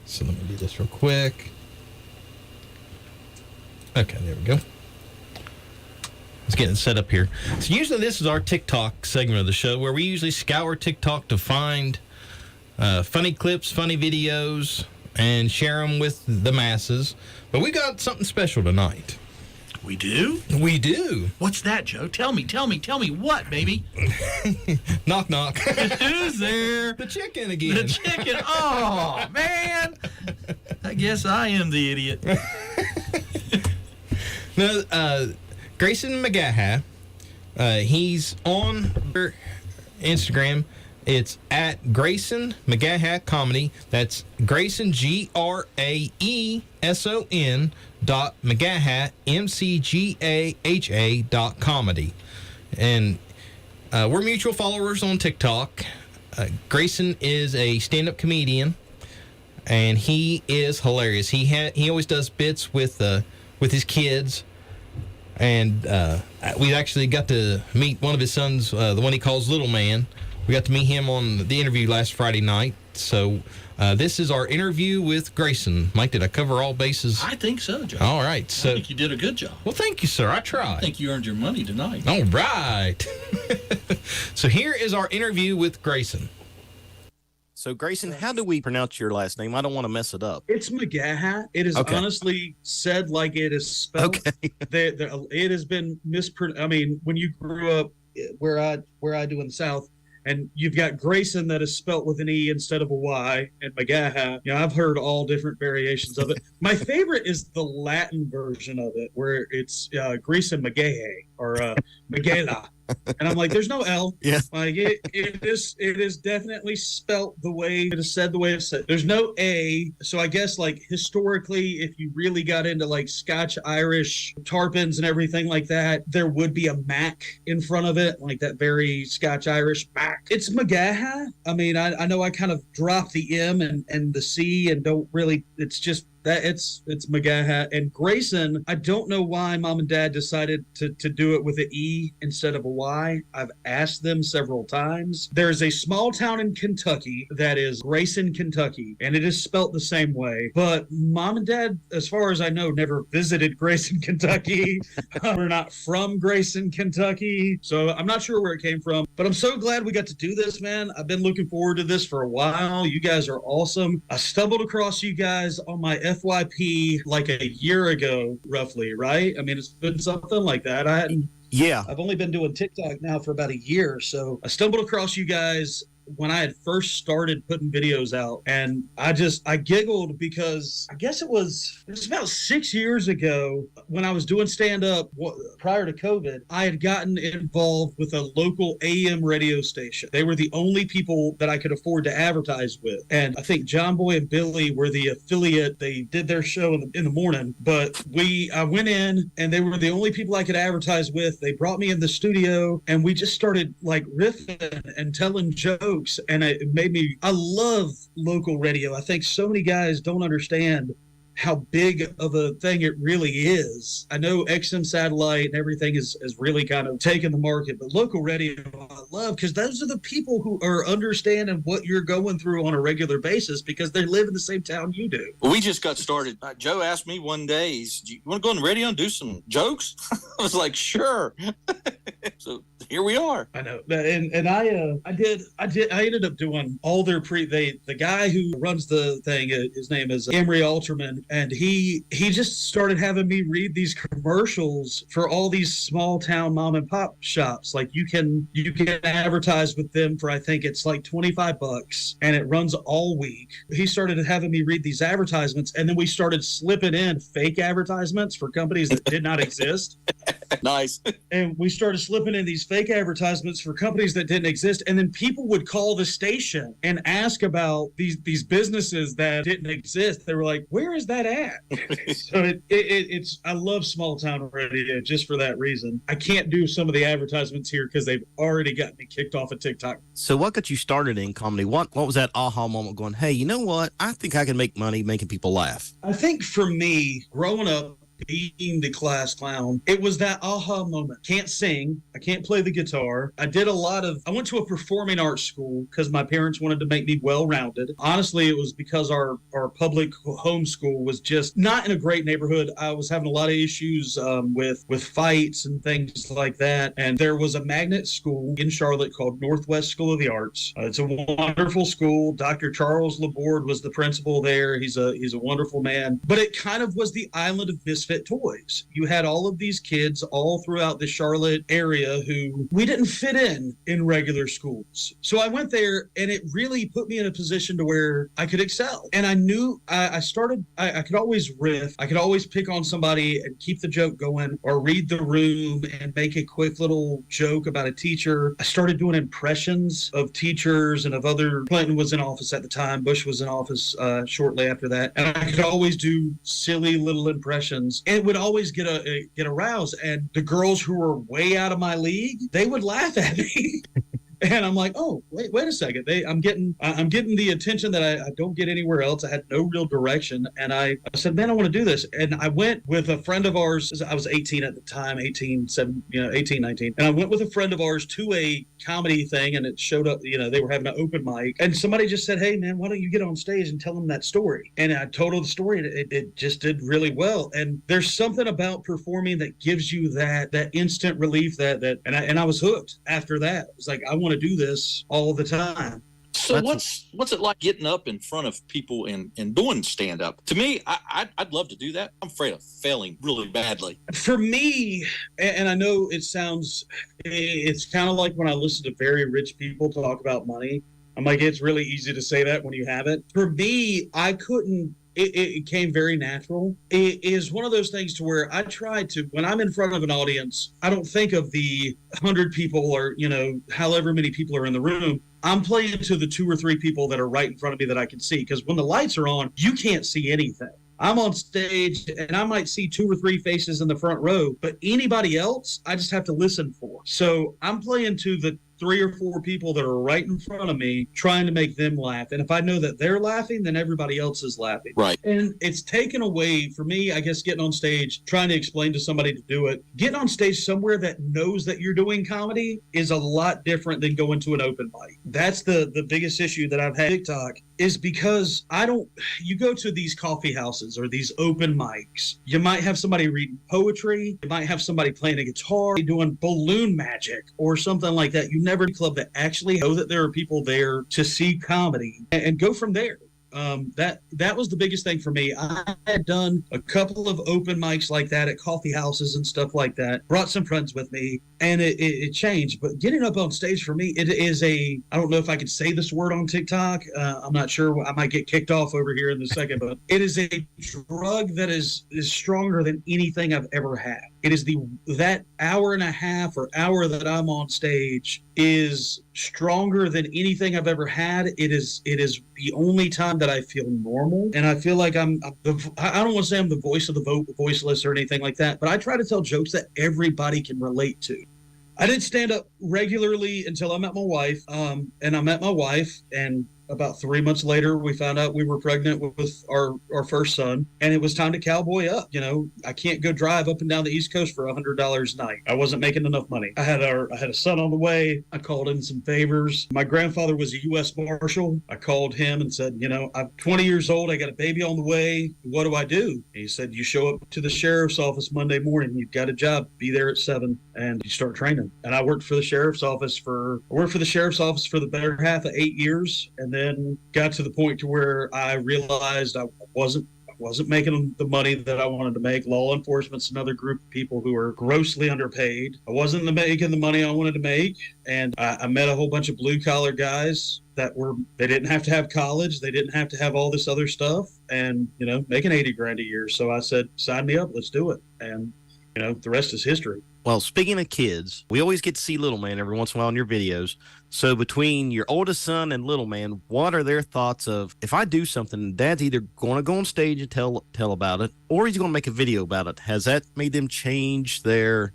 So let me do this real quick. Okay, there we go. It's getting set up here. So usually this is our TikTok segment of the show where we usually scour TikTok to find funny clips, funny videos, and share them with the masses. But we got something special tonight. We do? We do. What's that, Joe? Tell me what, baby? Knock, knock. Who's there? The chicken again. The chicken. Oh, man. I guess I am the idiot. No, Grayson McGaha, he's on Instagram. It's at Grayson McGaha Comedy. That's Grayson, GRAESON .McGaha, MCGAHA .comedy. And we're mutual followers on TikTok. Grayson is a stand-up comedian, and he is hilarious. He always does bits with his kids. And we actually got to meet one of his sons, the one he calls Little Man. We got to meet him on the interview last Friday night. So this is our interview with Grayson. Mike, did I cover all bases? I think so, Joe. All right. So, I think you did a good job. Well, thank you, sir. I tried. I think you earned your money tonight. All right. So here is our interview with Grayson. So, Grayson, how do we pronounce your last name? I don't want to mess it up. It's McGaha. It is honestly said like it is spelled. Okay. It has been mispronounced. I mean, when you grew up where I do in the South, and you've got Grayson that is spelt with an E instead of a Y, and McGaha. You know, I've heard all different variations of it. My favorite is the Latin version of it, where it's Grayson McGaha or Miguela. And I'm like, there's no L. Yeah. Like it is definitely spelt the way it is said, the way it's said. There's no A. So I guess like historically, if you really got into like Scotch Irish tarpons and everything like that, there would be a Mac in front of it, like that very Scotch Irish Mac. It's McGaha. I mean, I know I kind of dropped the M and the C and don't really, it's just that it's McGaha. And Grayson, I don't know why Mom and Dad decided to do it with an E instead of a Y. I've asked them several times. There's a small town in Kentucky that is Grayson, Kentucky, and it is spelt the same way. But Mom and Dad, as far as I know, never visited Grayson, Kentucky. We're not from Grayson, Kentucky, so I'm not sure where it came from. But I'm so glad we got to do this, man. I've been looking forward to this for a while. You guys are awesome. I stumbled across you guys on my FYP like a year ago, roughly, right? I mean, it's been something like that. I've only been doing TikTok now for about a year, so I stumbled across you guys when I had first started putting videos out, and I giggled because I guess it was about 6 years ago when I was doing stand-up prior to COVID. I had gotten involved with a local AM radio station. They were the only people that I could afford to advertise with, and I think John Boy and Billy were the affiliate. They did their show in the morning, but I went in and they were the only people I could advertise with. They brought me in the studio and we just started like riffing and telling jokes. And it made me, I love local radio. I think so many guys don't understand how big of a thing it really is. I know XM satellite and everything is really kind of taken the market, but local radio I love because those are the people who are understanding what you're going through on a regular basis because they live in the same town you do. We just got started. Joe asked me one day, do you want to go on the radio and do some jokes? I was like, sure. So here we are. I know. And I ended up doing all their the guy who runs the thing, his name is Emery Alterman, and he just started having me read these commercials for all these small town mom and pop shops. Like you can advertise with them for, I think it's like $25 and it runs all week. He started having me read these advertisements, and then we started slipping in fake advertisements for companies that did not exist. Nice. And we started slipping in these fake advertisements for companies that didn't exist, and then people would call the station and ask about these businesses that didn't exist. They were like, where is that at? So it's I love small town radio just for that reason. I can't do some of the advertisements here because they've already gotten me kicked off of TikTok. So what got you started in comedy? What was that aha moment going, hey, you know what? I think I can make money making people laugh? I think for me, growing up, being the class clown, it was that aha moment. Can't sing. I can't play the guitar. I went to a performing arts school because my parents wanted to make me well-rounded. Honestly, it was because our public homeschool was just not in a great neighborhood. I was having a lot of issues with fights and things like that. And there was a magnet school in Charlotte called Northwest School of the Arts. It's a wonderful school. Dr. Charles Laborde was the principal there. He's a wonderful man. But it kind of was the island of misfit toys. You had all of these kids all throughout the Charlotte area who we didn't fit in regular schools. So I went there, and it really put me in a position to where I could excel. And I knew I could always riff. I could always pick on somebody and keep the joke going, or read the room and make a quick little joke about a teacher. I started doing impressions of teachers and of other. Clinton was in office at the time. Bush was in office shortly after that. And I could always do silly little impressions, and it would always get aroused. And the girls who were way out of my league, they would laugh at me. And I'm like, oh, wait a second. I'm getting the attention that I don't get anywhere else. I had no real direction. And I said, man, I want to do this. And I went with a friend of ours. I was 18 at the time, 18, 19. And I went with a friend of ours to a comedy thing, and it showed up, they were having an open mic. And somebody just said, hey, man, why don't you get on stage and tell them that story? And I told them the story, and it just did really well. And there's something about performing that gives you that instant relief and I was hooked after that. It was like, I want to do this all the time. So what's it like getting up in front of people and doing stand-up? To me, I'd love to do that. I'm afraid of failing really badly. For me, and I know it's kind of like when I listen to very rich people talk about money. I'm like, it's really easy to say that when you have it. For me, I couldn't. It came very natural. It is one of those things to where I try to, when I'm in front of an audience, I don't think of the 100 people or, however many people are in the room. I'm playing to the 2 or 3 people that are right in front of me that I can see. Because when the lights are on, you can't see anything. I'm on stage and I might see 2 or 3 faces in the front row, but anybody else, I just have to listen for. So I'm playing to the 3 or 4 people that are right in front of me, trying to make them laugh. And if I know that they're laughing, then everybody else is laughing. Right. And it's taken away for me, I guess, getting on stage, trying to explain to somebody to do it. Getting on stage somewhere that knows that you're doing comedy is a lot different than going to an open mic. That's the biggest issue that I've had with TikTok, is because you go to these coffee houses or these open mics, you might have somebody reading poetry, you might have somebody playing a guitar, doing balloon magic or something like that. You never club that actually know that there are people there to see comedy and go from there. That was the biggest thing for me. I had done a couple of open mics like that at coffee houses and stuff like that, brought some friends with me, and it changed. But getting up on stage for me, it is I don't know if I could say this word on TikTok. I'm not sure. I might get kicked off over here in a second, but it is a drug that is stronger than anything I've ever had. It is that hour and a half or hour that I'm on stage is stronger than anything I've ever had. It is the only time that I feel normal, and I feel like I don't want to say I'm the voice of the voiceless or anything like that, but I try to tell jokes that everybody can relate to. I didn't stand up regularly until I met my wife, and I met my wife, and about 3 months later, we found out we were pregnant with our first son, and it was time to cowboy up. I can't go drive up and down the East Coast for $100 a night. I wasn't making enough money. I had a son on the way. I called in some favors. My grandfather was a U.S. Marshal. I called him and said, I'm 20 years old. I got a baby on the way. What do I do? He said, you show up to the sheriff's office Monday morning. You've got a job. Be there at 7, and you start training. And I worked for the sheriff's office for the better half of 8 years, and then got to the point to where I realized I wasn't making the money that I wanted to make. Law enforcement's another group of people who are grossly underpaid. I wasn't making the money I wanted to make, and I met a whole bunch of blue-collar guys they didn't have to have college, they didn't have to have all this other stuff, and making $80,000 a year. So I said, sign me up, let's do it. And the rest is history. Well, speaking of kids, we always get to see Little Man every once in a while in your videos. So between your oldest son and Little Man, what are their thoughts of, if I do something, Dad's either going to go on stage and tell about it, or he's going to make a video about it? Has that made them change their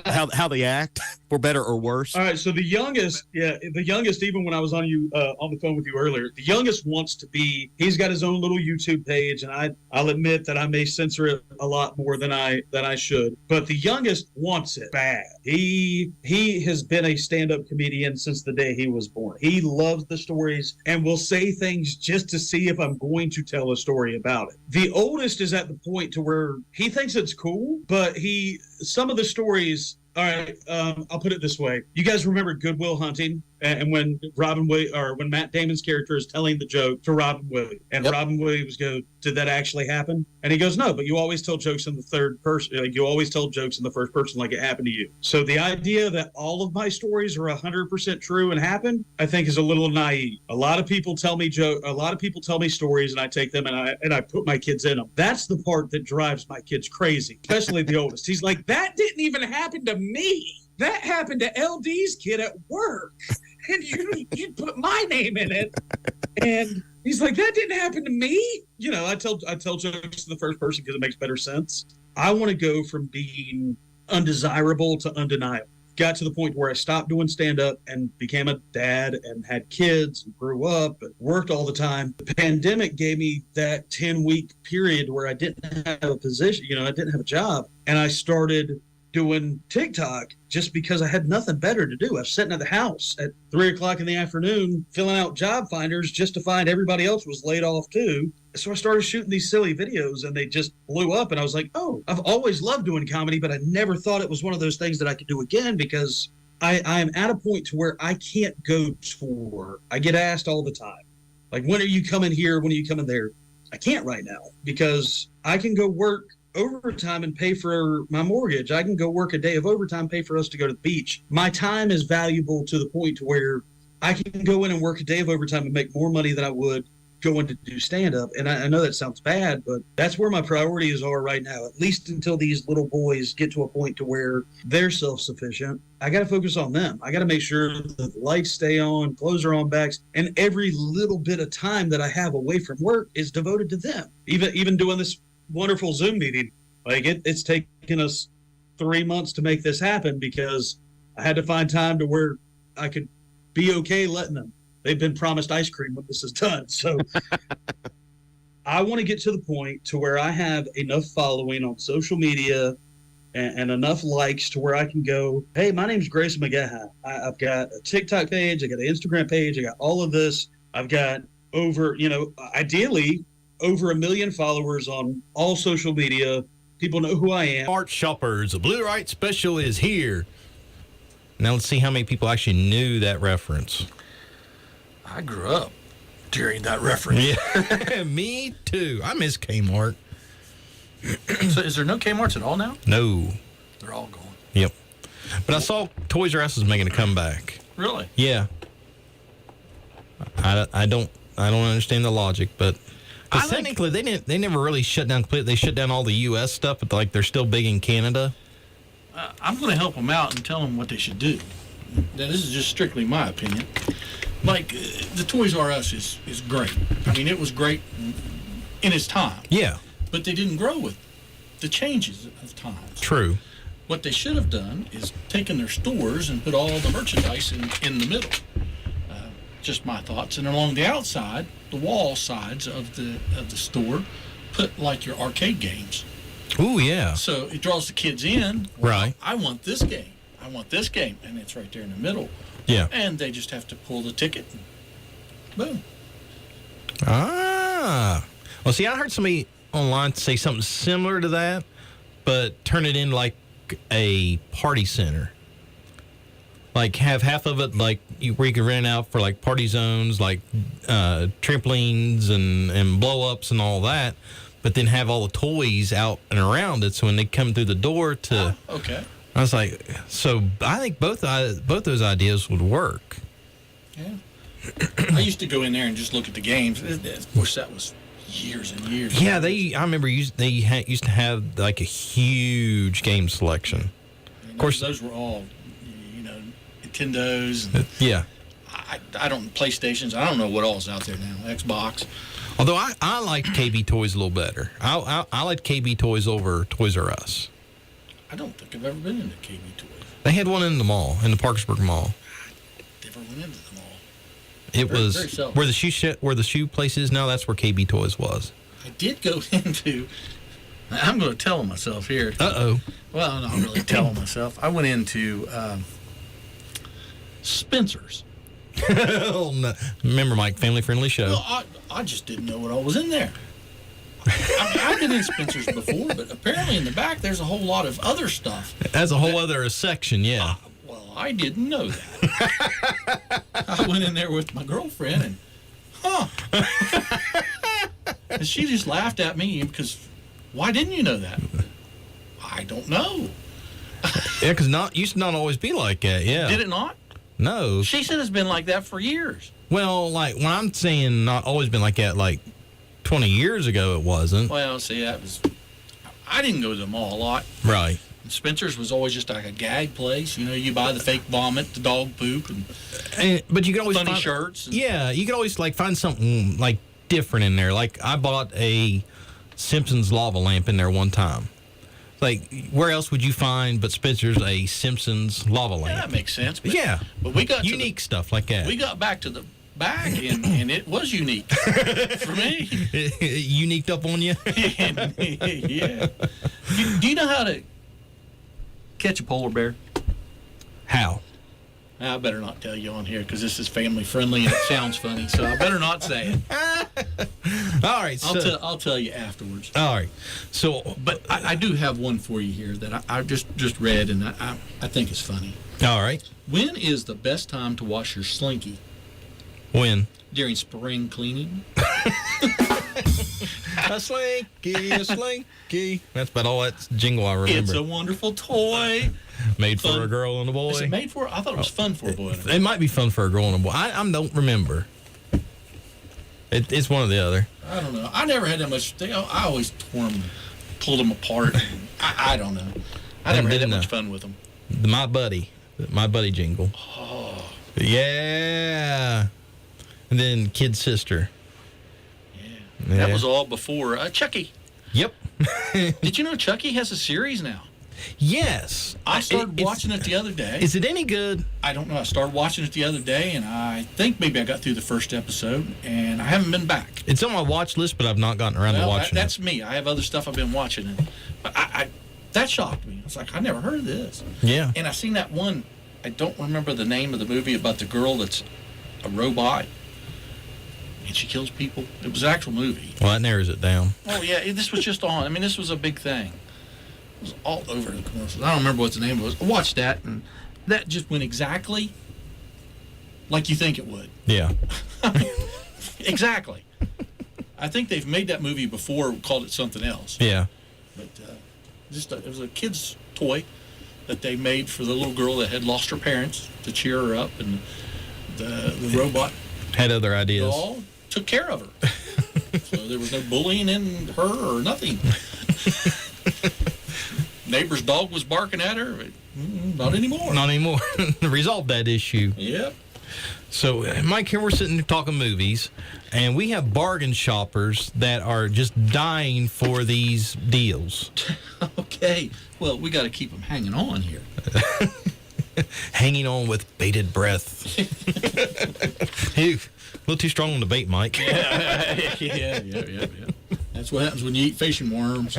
how they act, for better or worse? All right, so the youngest, even when I was on the phone with you earlier, the youngest wants to be. He's got his own little YouTube page, and I'll admit that I may censor it a lot more than I should. But the youngest wants it bad. He has been a stand-up comedian since the day he was born. He loves the stories and will say things just to see if I'm going to tell a story about it. The oldest is at the point to where he thinks it's cool, but some of the stories. All right, I'll put it this way. You guys remember Good Will Hunting? And when when Matt Damon's character is telling the joke to Robin Williams, and yep. Robin Williams goes, "Did that actually happen?" And he goes, "No, but you always tell jokes in the third person. Like you always tell jokes in the first person, like it happened to you." So the idea that all of my stories are 100% true and happen, I think, is a little naive. A lot of people tell me stories, and I take them and I put my kids in them. That's the part that drives my kids crazy, especially the oldest. He's like, "That didn't even happen to me. That happened to LD's kid at work, and you put my name in it." And he's like, "That didn't happen to me." You know, I tell jokes in the first person because it makes better sense. I want to go from being undesirable to undeniable. Got to the point where I stopped doing stand-up and became a dad and had kids and grew up and worked all the time. The pandemic gave me that 10-week period where I didn't have a position, I didn't have a job. And I started doing TikTok just because I had nothing better to do. I was sitting at the house at 3:00 in the afternoon filling out job finders just to find everybody else was laid off too. So I started shooting these silly videos and they just blew up. And I was like, oh, I've always loved doing comedy, but I never thought it was one of those things that I could do again because I'm at a point to where I can't go tour. I get asked all the time, like, when are you coming here? When are you coming there? I can't right now because I can go work overtime and pay for my mortgage. I can go work a day of overtime, pay for us to go to the beach. My time is valuable to the point to where I can go in and work a day of overtime and make more money than I would going to do stand-up. And I know that sounds bad, but that's where my priorities are right now, at least until these little boys get to a point to where they're self-sufficient. I got to focus on them. I got to make sure the lights stay on, clothes are on backs, and every little bit of time that I have away from work is devoted to them. Even doing this wonderful Zoom meeting, like it's taken us 3 months to make this happen because I had to find time to where I could be okay letting them. They've been promised ice cream when this is done. So I want to get to the point to where I have enough following on social media and enough likes to where I can go, hey, my name's Grayson McGaha. I've got a TikTok page. I got an Instagram page. I got all of this. I've got ideally over 1 million followers on all social media. People know who I am. Smart shoppers, the Blue Right Special is here. Now let's see how many people actually knew that reference. I grew up during that reference. Yeah, me too. I miss Kmart. So is there no Kmarts at all now? No. They're all gone. Yep. But I saw Toys R Us is making a comeback. Really? Yeah. I don't understand the logic, but technically they never really shut down completely. They shut down all the U.S. stuff, but like they're still big in Canada. I'm going to help them out and tell them what they should do. Now, this is just strictly my opinion. Like, the Toys R Us is great. I mean, it was great in its time. Yeah. But they didn't grow with the changes of times. True. What they should have done is taken their stores and put all the merchandise in the middle. Just my thoughts. And along the outside, the wall sides of the store, put like your arcade games. Ooh, yeah. So it draws the kids in. Right. I want this game. I want this game. And it's right there in the middle. Yeah. And they just have to pull the ticket and boom. Ah. Well, see, I heard somebody online say something similar to that, but turn it in like a party center. Like have half of it like where you can rent out for like party zones, like trampolines and blow-ups and all that, but then have all the toys out and around it so when they come through the door to... Okay. I was like, so I think both those ideas would work. Yeah. I used to go in there and just look at the games. Of course, that was years and years. Yeah, I remember they used to have like a huge game selection. course, those were all, Nintendos. And yeah. I don't PlayStations. I don't know what all's out there now. Xbox. Although I liked KB Toys a little better. I liked KB Toys over Toys R Us. I don't think I've ever been into KB Toys. They had one in the mall, in the Parkersburg Mall. I never went into the mall. It Very was seldom. where the shoe place is now. That's where KB Toys was. I did go into. I'm going to tell myself here. Uh-oh. Well, I'm not really telling myself. I went into Spencer's. Oh, no. Remember, Mike, family-friendly show. Well, I just didn't know what all was in there. I mean, I've been in Spencer's before, but apparently in the back there's a whole lot of other stuff. That's a whole other section, yeah. Well, I didn't know that. I went in there with my girlfriend and, and she just laughed at me because, why didn't you know that? I don't know. Yeah, because used to not always be like that, yeah. Did it not? No. She said it's been like that for years. Well, like, when I'm saying not always been like that, like 20 years ago it wasn't. Well, see, I didn't go to the mall a lot. Right. Spencer's was always just like a gag place. You buy the fake vomit, the dog poop, but you could always funny find shirts. Yeah, you could always like find something like different in there. Like I bought a Simpsons lava lamp in there one time. Like where else would you find but Spencer's a Simpsons lava lamp? Yeah, that makes sense. But, yeah, but we got unique stuff like that. We got back to the back and it was unique for me. Uniqued up on you. Yeah. Do you know how to catch a polar bear? How? I better not tell you on here because this is family friendly and it sounds funny, so I better not say it. All right, I'll tell you afterwards. All right, so but I do have one for you here that I just read and I think is funny. All right. When is the best time to wash your slinky? When? During spring cleaning. A slinky. That's about all that jingle I remember. It's a wonderful toy. Made for a girl and a boy. Is it made for? I thought it was fun for a boy. It might be fun for a girl and a boy. I don't remember. It's one or the other. I don't know. I never had that much. I always tore them, pulled them apart. I don't know. I never had that much fun with them. My buddy jingle. Oh. Yeah. And then Kid's Sister. Yeah. That was all before Chucky. Yep. Did you know Chucky has a series now? Yes. I started watching it the other day. Is it any good? I don't know. I started watching it the other day, and I think maybe I got through the first episode, and I haven't been back. It's on my watch list, but I've not gotten around to watching that's me. I have other stuff I've been watching, but that shocked me. It's like, I never heard of this. Yeah. And I seen that one, I don't remember the name of the movie, about the girl that's a robot, and she kills people. It was an actual movie. Well, that narrows it down. Oh, yeah. This was just on. I mean, this was a big thing. It was all over the commercials. I don't remember what the name was. I watched that, and that just went exactly like you think it would. Yeah. Exactly. I think they've made that movie before, called it something else. Yeah. But it was a kid's toy that they made for the little girl that had lost her parents to cheer her up, and the robot had other ideas. All took care of her. So there was no bullying in her or nothing. Neighbor's dog was barking at her. Not anymore. Not anymore. Resolved that issue. Yep. So, Mike, here we're sitting here talking movies, and we have bargain shoppers that are just dying for these deals. Okay. Well, we got to keep them hanging on here. Hanging on with bated breath. Hey, a little too strong on the bait, Mike. Yeah. That's what happens when you eat fishing worms.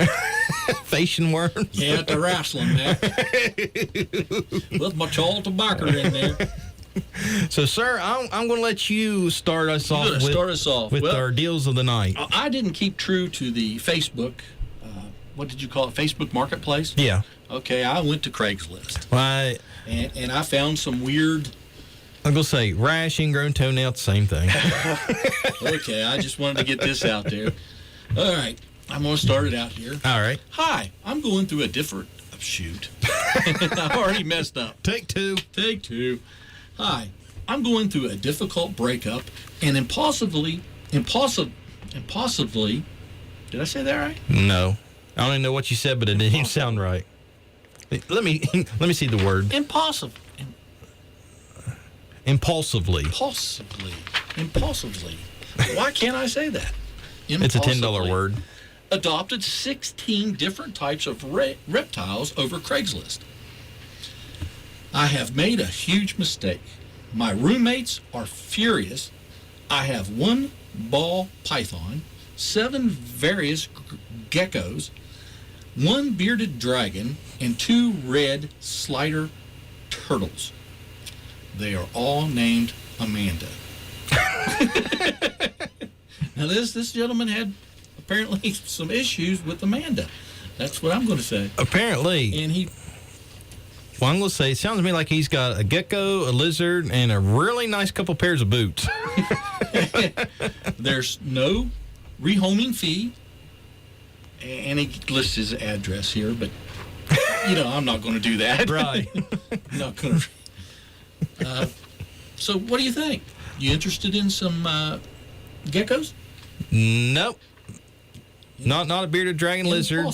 Fishing worms? Yeah, they're wrestling there. With my chaw tobacco in there. So, sir, I'm going to let you start us off with Well, our deals of the night. I didn't keep true to the Facebook. What did you call it? Facebook Marketplace? Yeah. Okay, I went to Craigslist. Right. And I found some weird... I'm going to say, rash, ingrown toenail, same thing. Okay, I just wanted to get this out there. All right, I'm going to start it out here. All right. Hi, I'm going through a different... shoot. I already messed up. Take two. Hi, I'm going through a difficult breakup and impossibly, did I say that right? No. I don't even know what you said, but it didn't even sound right. Let me see the word. Impulsively. Impulsively. Impulsively. Why can't I say that? It's a $10 word. Adopted 16 different types of reptiles over Craigslist. I have made a huge mistake. My roommates are furious. I have 1 ball python, 7 various geckos, 1 bearded dragon, and 2 red slider turtles. They are all named Amanda. Now this gentleman had apparently some issues with Amanda. That's what I'm going to say. Apparently. And well, I'm going to say, it sounds to me like he's got a gecko, a lizard, and a really nice couple pairs of boots. There's no rehoming fee. And he lists his address here, but, I'm not going to do that. Right. I'm not going to. So what do you think? You interested in some geckos? Nope. Not a bearded dragon lizard.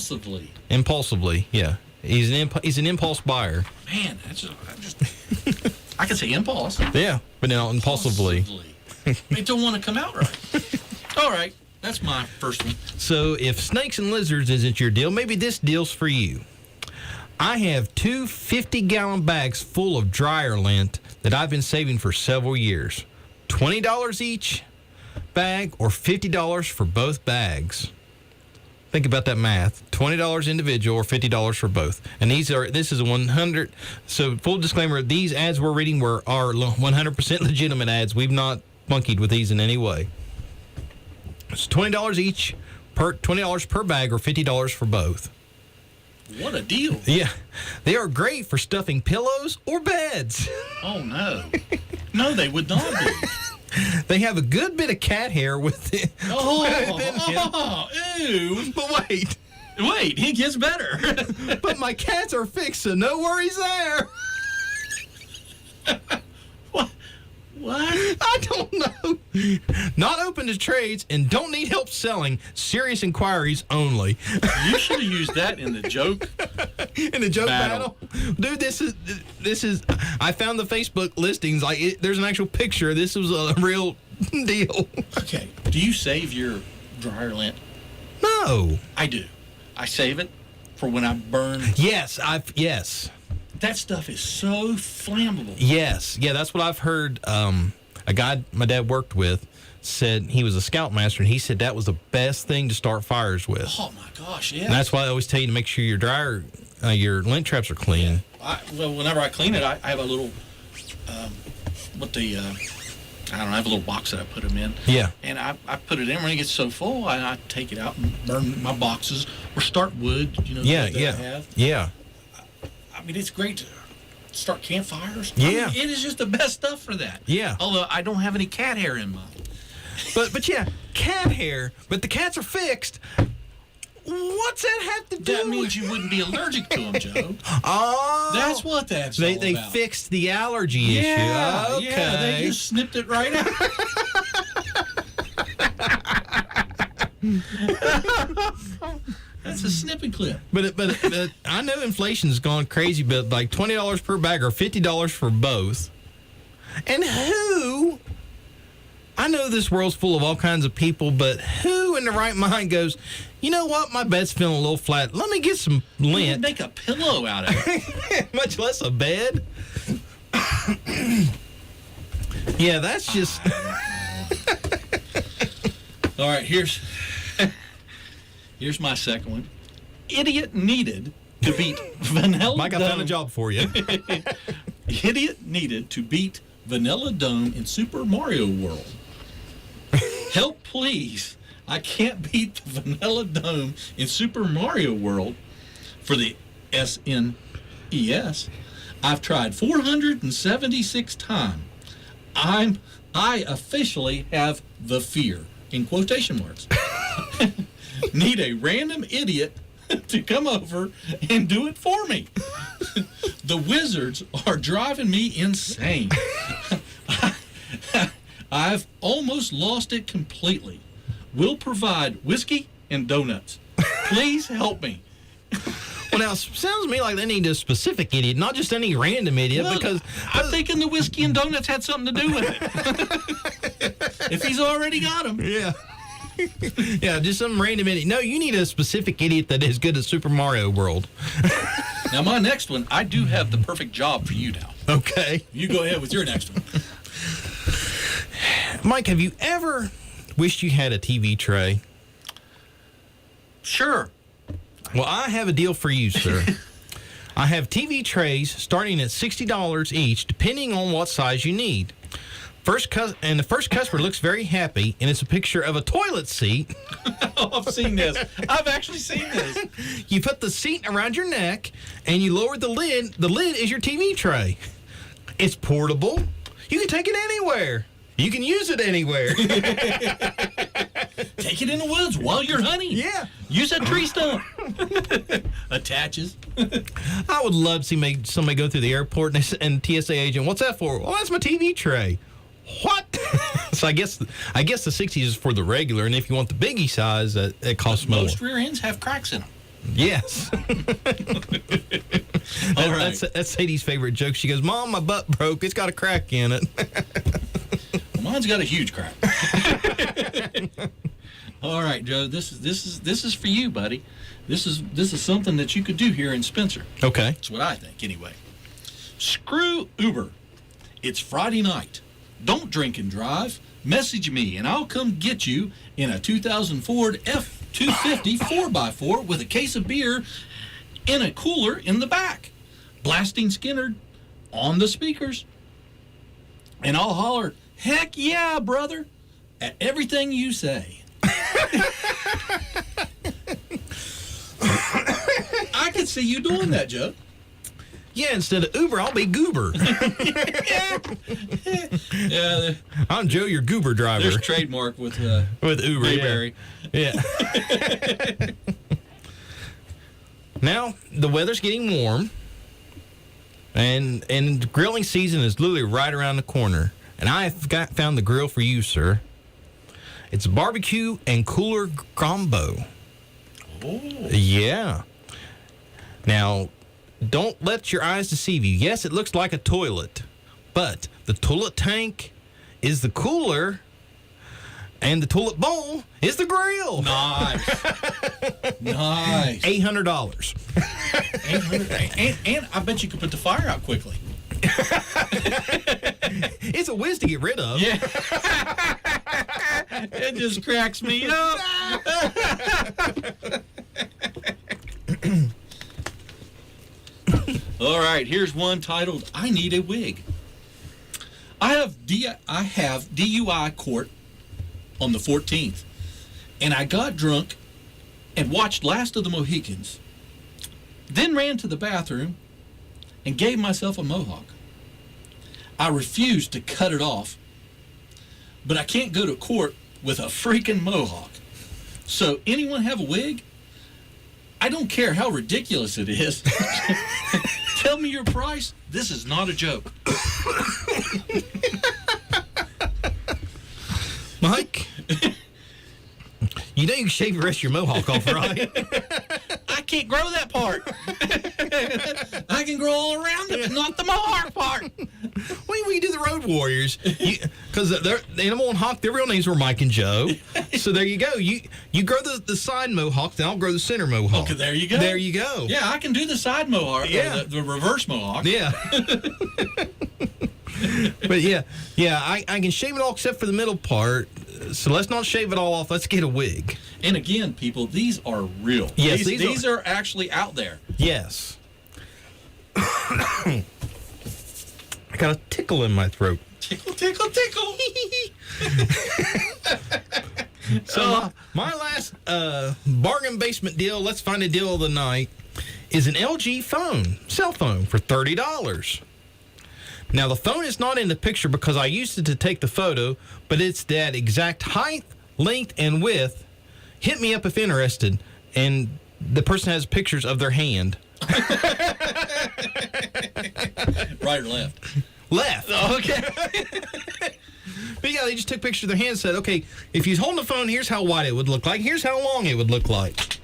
Impulsively, yeah. He's an impulse buyer. Man, I can say impulse. Yeah, but now impulsively. They don't want to come out right. All right, that's my first one. So if snakes and lizards isn't your deal, maybe this deal's for you. I have 2 50-gallon bags full of dryer lint that I've been saving for several years. $20 each bag or $50 for both bags. Think about that math. $20 individual or $50 for both. And this is a 100. So full disclaimer, these ads we're reading are 100% legitimate ads. We've not monkeyed with these in any way. It's $20 each, $20 per bag or $50 for both. What a deal. Yeah. They are great for stuffing pillows or beds. Oh, no. No, they would not be. They have a good bit of cat hair with it. Ew. But wait, it gets better. But my cats are fixed, so no worries there. What? I don't know. Not open to trades and don't need help selling. Serious inquiries only. You should have used that in the joke. In the joke battle? Dude, this is. I found the Facebook listings. There's an actual picture. This was a real deal. Okay. Do you save your dryer lint? No. I do. I save it for when I burn. Yes. That stuff is so flammable. Yes. Yeah, that's what I've heard. A guy my dad worked with said he was a scoutmaster, and he said that was the best thing to start fires with. Oh, my gosh, yeah. And that's why I always tell you to make sure your dryer, your lint traps are clean. Yeah. Whenever I clean it, I have a little, I have a little box that I put them in. Yeah. And I put it in when it gets so full, I take it out and burn my boxes or start wood, that I have. Yeah. I mean, it's great to start campfires. Yeah. It is just the best stuff for that. Yeah. Although I don't have any cat hair in mine. But yeah, cat hair, but the cats are fixed. What's that have to do? That means you wouldn't be allergic to them, Joe. Oh. That's what that's all They about. fixed the allergy issue. Okay. Yeah, they just snipped it right out. That's a snipping clip. But I know inflation's gone crazy, but like $20 per bag or $50 for both. And who? I know this world's full of all kinds of people, but who in the right mind goes, you know what? My bed's feeling a little flat. Let me get some lint. Make a pillow out of it. Much less a bed. Yeah, that's just. All right, here's my second one. Idiot needed to beat Vanilla Mike, Dome. I found a job for you. Idiot needed to beat Vanilla Dome in Super Mario World. Help, please. I can't beat the Vanilla Dome in Super Mario World for the SNES. I've tried 476 times. I officially have the fear, in quotation marks. Need a random idiot to come over and do it for me. The wizards are driving me insane. I've almost lost it completely. We'll provide whiskey and donuts. Please help me. Well, now, it sounds to me like they need a specific idiot, not just any random idiot, Well, because I'm thinking the whiskey and donuts had something to do with it. If he's already got them. yeah. Yeah, just some random idiot. No, you need a specific idiot that is good at Super Mario World. Now, my next one, I do have the perfect job for you now. Okay. You go ahead with your next one. Mike, have you ever wished you had a TV tray? Sure. Well, I have a deal for you, sir. I have TV trays starting at $60 each, depending on what size you need. The first customer looks very happy, and it's a picture of a toilet seat. Oh, I've seen this. I've actually seen this. You put the seat around your neck, and you lower the lid. The lid is your TV tray. It's portable. You can take it anywhere. You can use it anywhere. Take it in the woods while you're hunting. Yeah. Use that tree stump. Attaches. I would love to see somebody go through the airport and TSA agent, what's that for? Well, that's my TV tray. What? So I guess the 60s is for the regular, and if you want the biggie size, it costs more. Most rear ends have cracks in them. Yes. All right. That's Sadie's favorite joke. She goes, Mom, my butt broke. It's got a crack in it. Mine's got a huge crack. All right, Joe. This is for you, buddy. This is something that you could do here in Spencer. Okay. That's what I think, anyway. Screw Uber. It's Friday night. Don't drink and drive. Message me, and I'll come get you in a 2000 Ford F-250 4x4 with a case of beer in a cooler in the back. Blasting Skinner on the speakers. And I'll holler, heck yeah, brother, at everything you say. I could see you doing that, Joe. Yeah, instead of Uber, I'll be Goober. Yeah, I'm Joe, your Goober driver. there's trademark with Uber, Bayberry. Yeah. Now, the weather's getting warm, and grilling season is literally right around the corner. And I have found the grill for you, sir. It's a barbecue and cooler combo. Oh. Yeah. Now, don't let your eyes deceive you. Yes, it looks like a toilet, but the toilet tank is the cooler, and the toilet bowl is the grill. Nice. Nice. $800. $800. And I bet you could put the fire out quickly. It's a whiz to get rid of. Yeah. It just cracks me up. All right, here's one titled, I Need a Wig. I have DUI court on the 14th, and I got drunk and watched Last of the Mohicans, then ran to the bathroom and gave myself a mohawk. I refused to cut it off, but I can't go to court with a freaking mohawk. So anyone have a wig? I don't care how ridiculous it is. Tell me your price. This is not a joke. Mike, you know you can shave the rest of your mohawk off, right? I can't grow that part. I can grow all around it, but not the mohawk part. Well, we do the Road Warriors, because the Animal and Hawk, their real names were Mike and Joe. So there you go. You grow the side mohawk, then I'll grow the center mohawk. Okay, there you go. There you go. Yeah, I can do the side mohawk, Yeah. the reverse mohawk. Yeah. But yeah, I can shave it all except for the middle part. So let's not shave it all off. Let's get a wig. And again, people, these are real. Yes, these are actually out there. Yes. I got a tickle in my throat. Tickle, tickle, tickle. So my last bargain basement deal, let's find a deal of the night, is an LG cell phone for $30. Now, the phone is not in the picture because I used it to take the photo, but it's that exact height, length, and width. Hit me up if interested. And the person has pictures of their hand. Right or left? Left. Okay. But yeah, they just took pictures of their hand and said, okay, if you're holding the phone, here's how wide it would look like. Here's how long it would look like.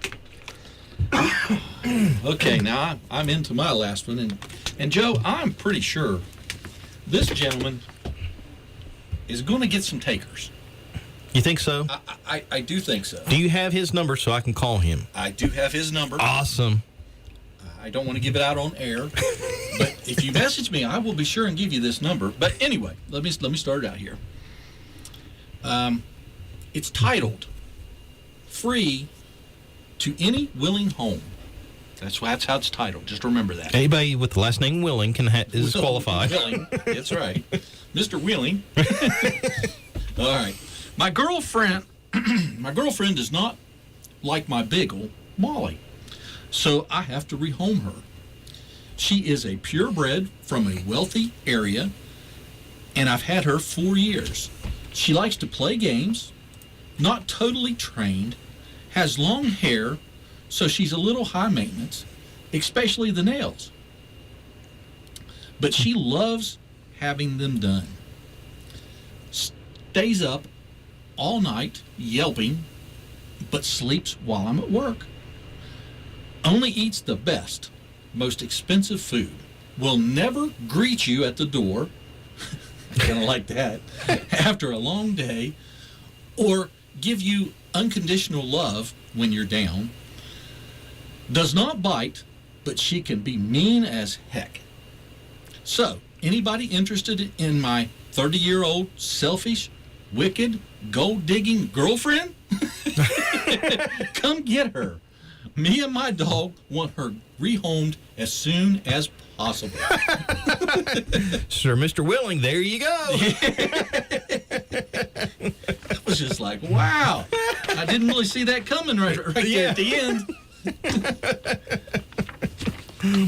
Okay, now I'm into my last one, and Joe, I'm pretty sure this gentleman is going to get some takers. You think so? I do think so. Do you have his number so I can call him? I do have his number. Awesome. I don't want to give it out on air, but if you message me, I will be sure and give you this number. But anyway, let me start it out here. It's titled "Free to Any Willing Home." That's how it's titled. Just remember that. Anybody with the last name Willing is qualified. Willing, that's right, Mr. Willing. All right, my girlfriend does not like my beagle Molly, so I have to rehome her. She is a purebred from a wealthy area, and I've had her 4 years. She likes to play games, not totally trained, has long hair, so she's a little high maintenance, especially the nails. But she loves having them done. Stays up all night yelping, but sleeps while I'm at work. Only eats the best, most expensive food. Will never greet you at the door. Kind of like that. After a long day, or give you unconditional love when you're down. Does not bite, but she can be mean as heck. So, anybody interested in my 30-year-old selfish, wicked, gold-digging girlfriend? Come get her. Me and my dog want her rehomed as soon as possible. Sir, Mr. Willing, there you go. I was just like, wow. I didn't really see that coming right there at the end.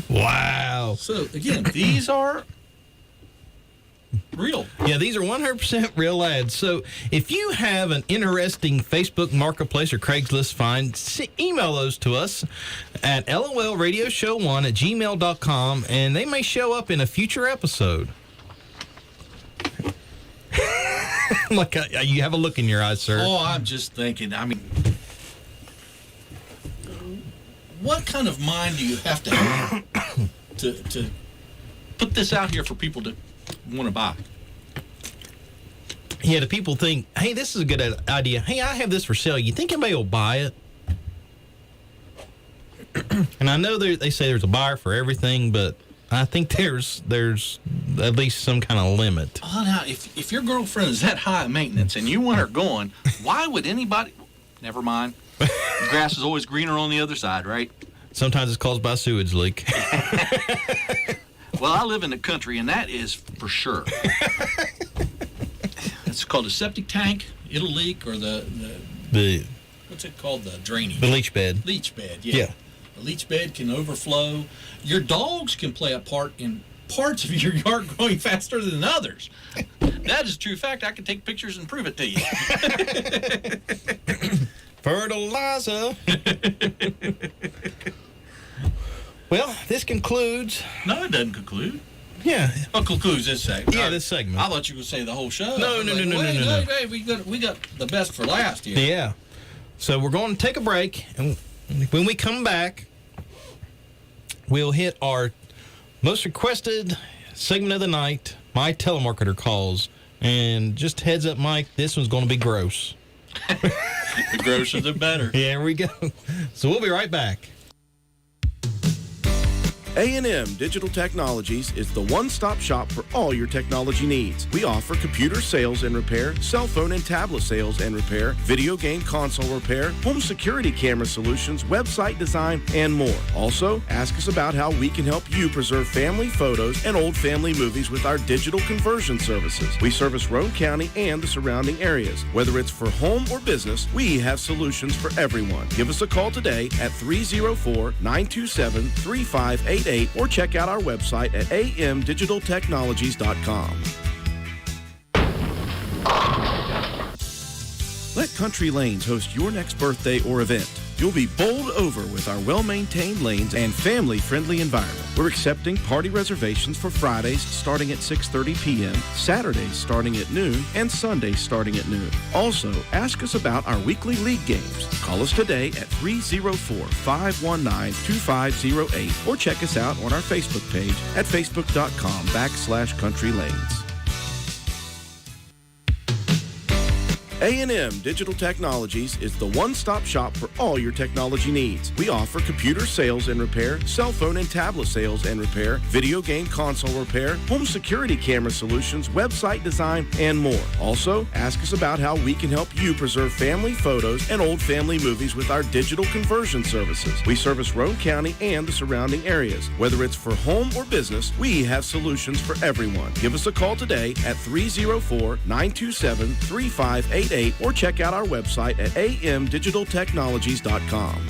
Wow. So, again, these are real. Yeah, these are 100% real ads. So if you have an interesting Facebook Marketplace or Craigslist find, email those to us at lolradioshow1@gmail.com, and they may show up in a future episode. Like you have a look in your eyes, sir. Oh, I'm just thinking, what kind of mind do you have to have to put this out here for people to want to buy? Yeah, the people think, hey, this is a good idea. Hey, I have this for sale. You think anybody will buy it? And I know they say there's a buyer for everything, but I think there's at least some kind of limit. Oh, now, if your girlfriend is that high maintenance and you want her going, why would anybody... Never mind. The grass is always greener on the other side, right? Sometimes it's caused by a sewage leak. Well, I live in the country, and that is for sure. It's called a septic tank. It'll leak, or the what's it called? The drainage. The leach bed. Leach bed, yeah. The leach bed can overflow. Your dogs can play a part in parts of your yard growing faster than others. That is a true fact. I can take pictures and prove it to you. Fertilizer. Well, this concludes. No, it doesn't conclude. Yeah. What concludes this segment? Yeah, this segment. I thought you would say the whole show. No. Hey, we got the best for last here. Yeah. So we're going to take a break, and when we come back, we'll hit our most requested segment of the night, My Telemarketer Calls. And just heads up, Mike, this one's going to be gross. The grosser the better. Here we go. So we'll be right back. A&M Digital Technologies is the one-stop shop for all your technology needs. We offer computer sales and repair, cell phone and tablet sales and repair, video game console repair, home security camera solutions, website design, and more. Also, ask us about how we can help you preserve family photos and old family movies with our digital conversion services. We service Roane County and the surrounding areas. Whether it's for home or business, we have solutions for everyone. Give us a call today at 304-927-3588 or check out our website at amdigitaltechnologies.com. Let Country Lanes host your next birthday or event. You'll be bowled over with our well-maintained lanes and family-friendly environment. We're accepting party reservations for Fridays starting at 6:30 p.m., Saturdays starting at noon, and Sundays starting at noon. Also, ask us about our weekly league games. Call us today at 304-519-2508 or check us out on our Facebook page at facebook.com/Country Lanes. A&M Digital Technologies is the one-stop shop for all your technology needs. We offer computer sales and repair, cell phone and tablet sales and repair, video game console repair, home security camera solutions, website design, and more. Also, ask us about how we can help you preserve family photos and old family movies with our digital conversion services. We service Roane County and the surrounding areas. Whether it's for home or business, we have solutions for everyone. Give us a call today at 304-927-3588 or check out our website at amdigitaltechnologies.com.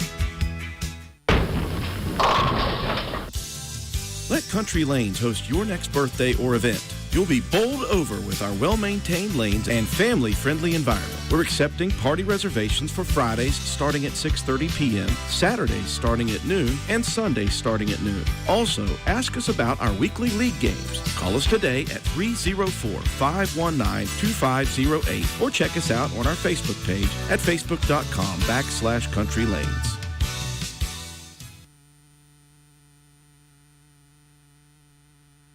Let Country Lanes host your next birthday or event. You'll be bowled over with our well-maintained lanes and family-friendly environment. We're accepting party reservations for Fridays starting at 6:30 p.m., Saturdays starting at noon, and Sundays starting at noon. Also, ask us about our weekly league games. Call us today at 304-519-2508 or check us out on our Facebook page at facebook.com/Country Lanes.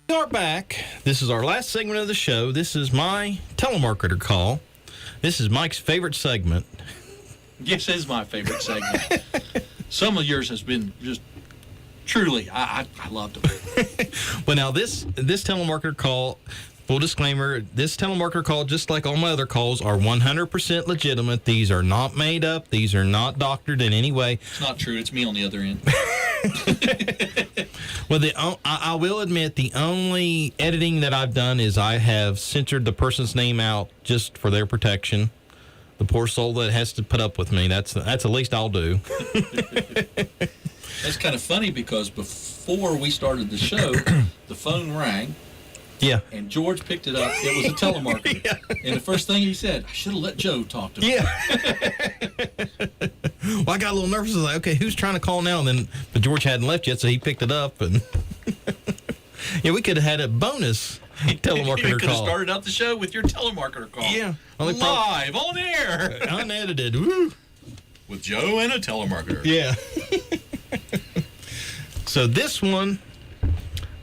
We are back. This is our last segment of the show. This is my telemarketer call. This is Mike's favorite segment. Yes, it is my favorite segment. Some of yours has been just truly, I loved it. Well, now this telemarketer call, full disclaimer, this telemarketer call, just like all my other calls, are 100% legitimate. These are not made up. These are not doctored in any way. It's not true. It's me on the other end. Well, I will admit the only editing that I've done is I have censored the person's name out just for their protection. The poor soul that has to put up with me. That's the least I'll do. That's kind of funny because before we started the show, the phone rang. Yeah. And George picked it up. It was a telemarketer. Yeah. And the first thing he said, I should have let Joe talk to me. Yeah. Well, I got a little nervous. I was like, okay, who's trying to call now? But George hadn't left yet, so he picked it up. And yeah, we could have had a bonus telemarketer you could call. have started out the show with your telemarketer call. Yeah. Live on air. Unedited. Woo. With Joe and a telemarketer. Yeah. So this one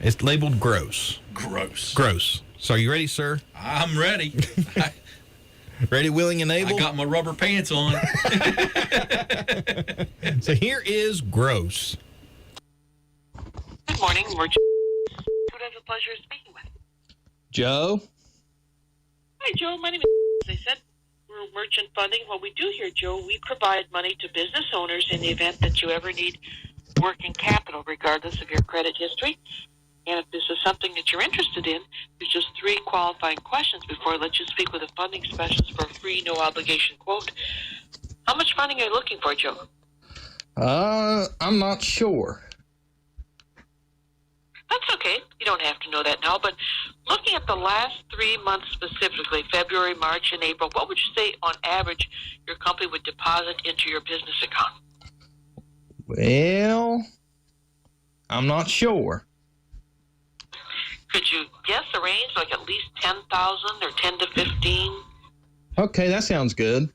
is labeled gross. Gross. So are you ready, sir? I'm ready. Ready, willing, and able? I got my rubber pants on. So here is gross. Good morning. Who has the pleasure of speaking with? Joe? Hi, Joe. My name is. They said we're merchant funding. What we do here, Joe, we provide money to business owners in the event that you ever need working capital, regardless of your credit history. And if this is something that you're interested in, there's just 3 qualifying questions before I let you speak with a funding specialist for a free, no-obligation quote. How much funding are you looking for, Joe? I'm not sure. That's okay. You don't have to know that now. But looking at the last 3 months specifically, February, March, and April, what would you say, on average, your company would deposit into your business account? Well, I'm not sure. Could you guess a range, like at least 10,000 or 10 to 15? Okay, that sounds good.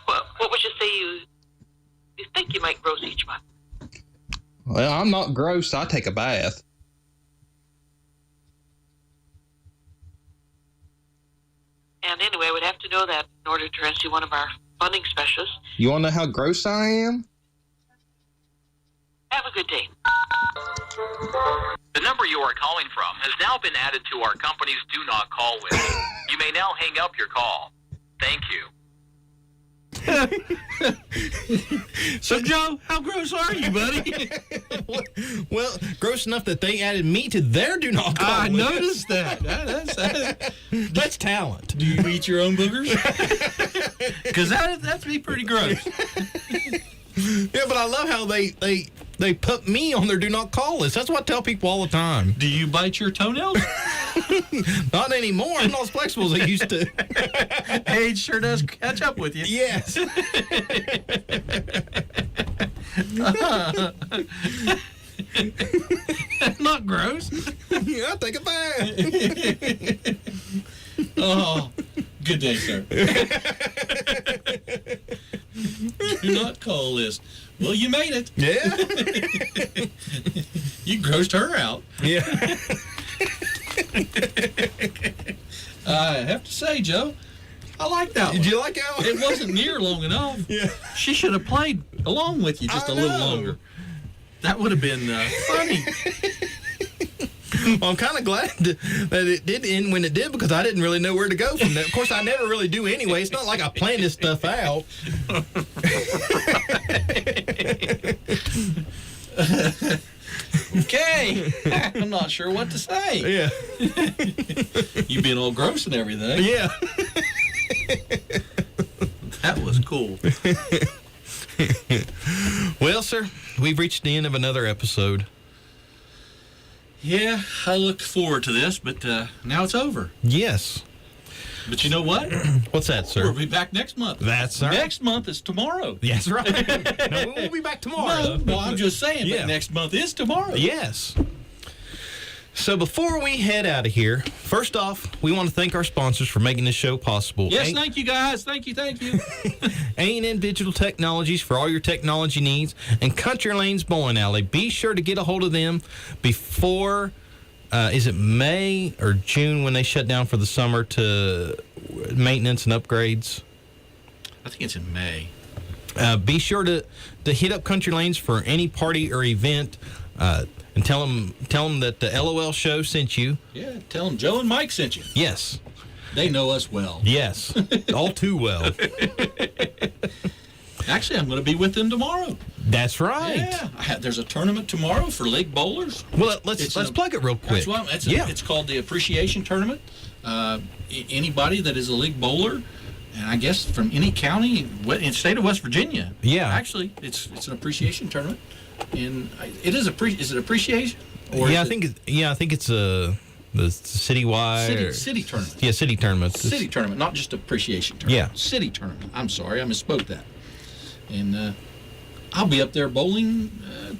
What would you say you think you might gross each month? Well, I'm not gross. I take a bath. And anyway, I would have to know that in order to rescue one of our funding specialists. You want to know how gross I am? Have a good day. The number you are calling from has now been added to our company's Do Not Call list. You may now hang up your call. Thank you. So, Joe, how gross are you, buddy? Well, gross enough that they added me to their Do Not Call I list. noticed that. That's talent. Do you eat your own boogers? Because that'd be pretty gross. Yeah, but I love how they put me on their Do Not Call list. That's what I tell people all the time. Do you bite your toenails? Not anymore. I'm not as flexible as I used to. Age sure does catch up with you. Yes. Not gross. Yeah, I'll take it back. Oh, good day, sir. Do not call this. Well, you made it. Yeah. You grossed her out. Yeah. I have to say, Joe, I like that one. Did you like that one? It wasn't near long enough. Yeah. She should have played along with you just a little longer. That would have been funny. Well, I'm kind of glad that it did end when it did because I didn't really know where to go from that. Of course, I never really do anyway. It's not like I planned this stuff out. Okay. I'm not sure what to say. Yeah. You've been all gross and everything. Yeah. That was cool. Well, sir, we've reached the end of another episode. Yeah, I look forward to this, but now it's over. Yes. But you know what? What's that, sir? We'll be back next month. That's right. Next month is tomorrow. That's right. No, we'll be back tomorrow. No, I'm just saying, Yeah. but next month is tomorrow. Yes. So before we head out of here, first off, we want to thank our sponsors for making this show possible. Yes, thank you, guys. Thank you. A&M Digital Technologies for all your technology needs, and Country Lanes Bowling Alley. Be sure to get a hold of them before, is it May or June when they shut down for the summer to maintenance and upgrades? I think it's in May. Be sure to hit up Country Lanes for any party or event. And tell them that the LOL show sent you. Yeah, tell them Joe and Mike sent you. Yes. They know us well. Yes. All too well. Actually, I'm going to be with them tomorrow. That's right. Yeah. There's a tournament tomorrow for league bowlers. Well, let's plug it real quick. It's called the Appreciation Tournament. Anybody that is a league bowler, and I guess from any county in the state of West Virginia. Yeah. Actually, it's an appreciation tournament. And it is is it appreciation? Or I think it's the citywide city tournament. Yeah, city tournament. City tournament, not just appreciation tournament. Yeah, city tournament. I'm sorry, I misspoke that. And I'll be up there bowling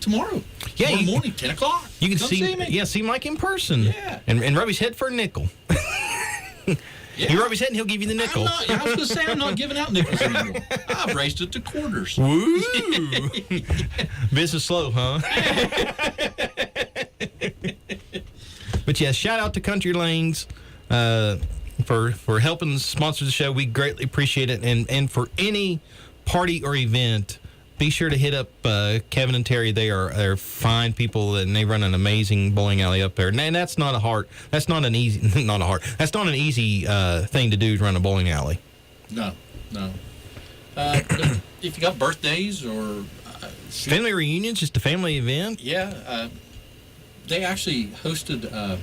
tomorrow. Yeah, tomorrow morning, 10 o'clock. You can Come see me. Yeah, see Mike in person. Yeah, and rub his head for a nickel. Yeah. You rub his head and he'll give you the nickel. I was going to say I'm not giving out nickels anymore. I've raised it to quarters. Woo! Business slow, huh? But yeah, shout out to Country Lanes for helping sponsor the show. We greatly appreciate it. And for any party or event, be sure to hit up Kevin and Terry. They're fine people, and they run an amazing bowling alley up there. And that's not an easy thing to do, to run a bowling alley. No. But if you got birthdays or family reunions, just a family event. Yeah, they actually hosted.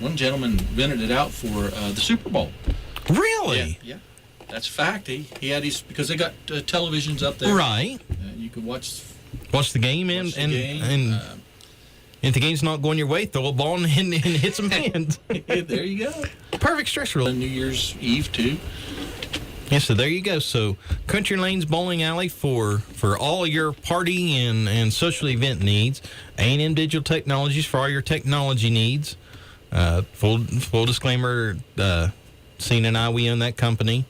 One gentleman rented it out for the Super Bowl. Really? Yeah. That's a fact. He had his, because they got televisions up there. Right. You could watch the game and if the game's not going your way, throw a ball and hit some hands. There you go. Perfect stress relief. New Year's Eve too. Yeah, so there you go. So Country Lanes Bowling Alley for all your party and social event needs. A&M Digital Technologies for all your technology needs. Full disclaimer, Cena and I, we own that company.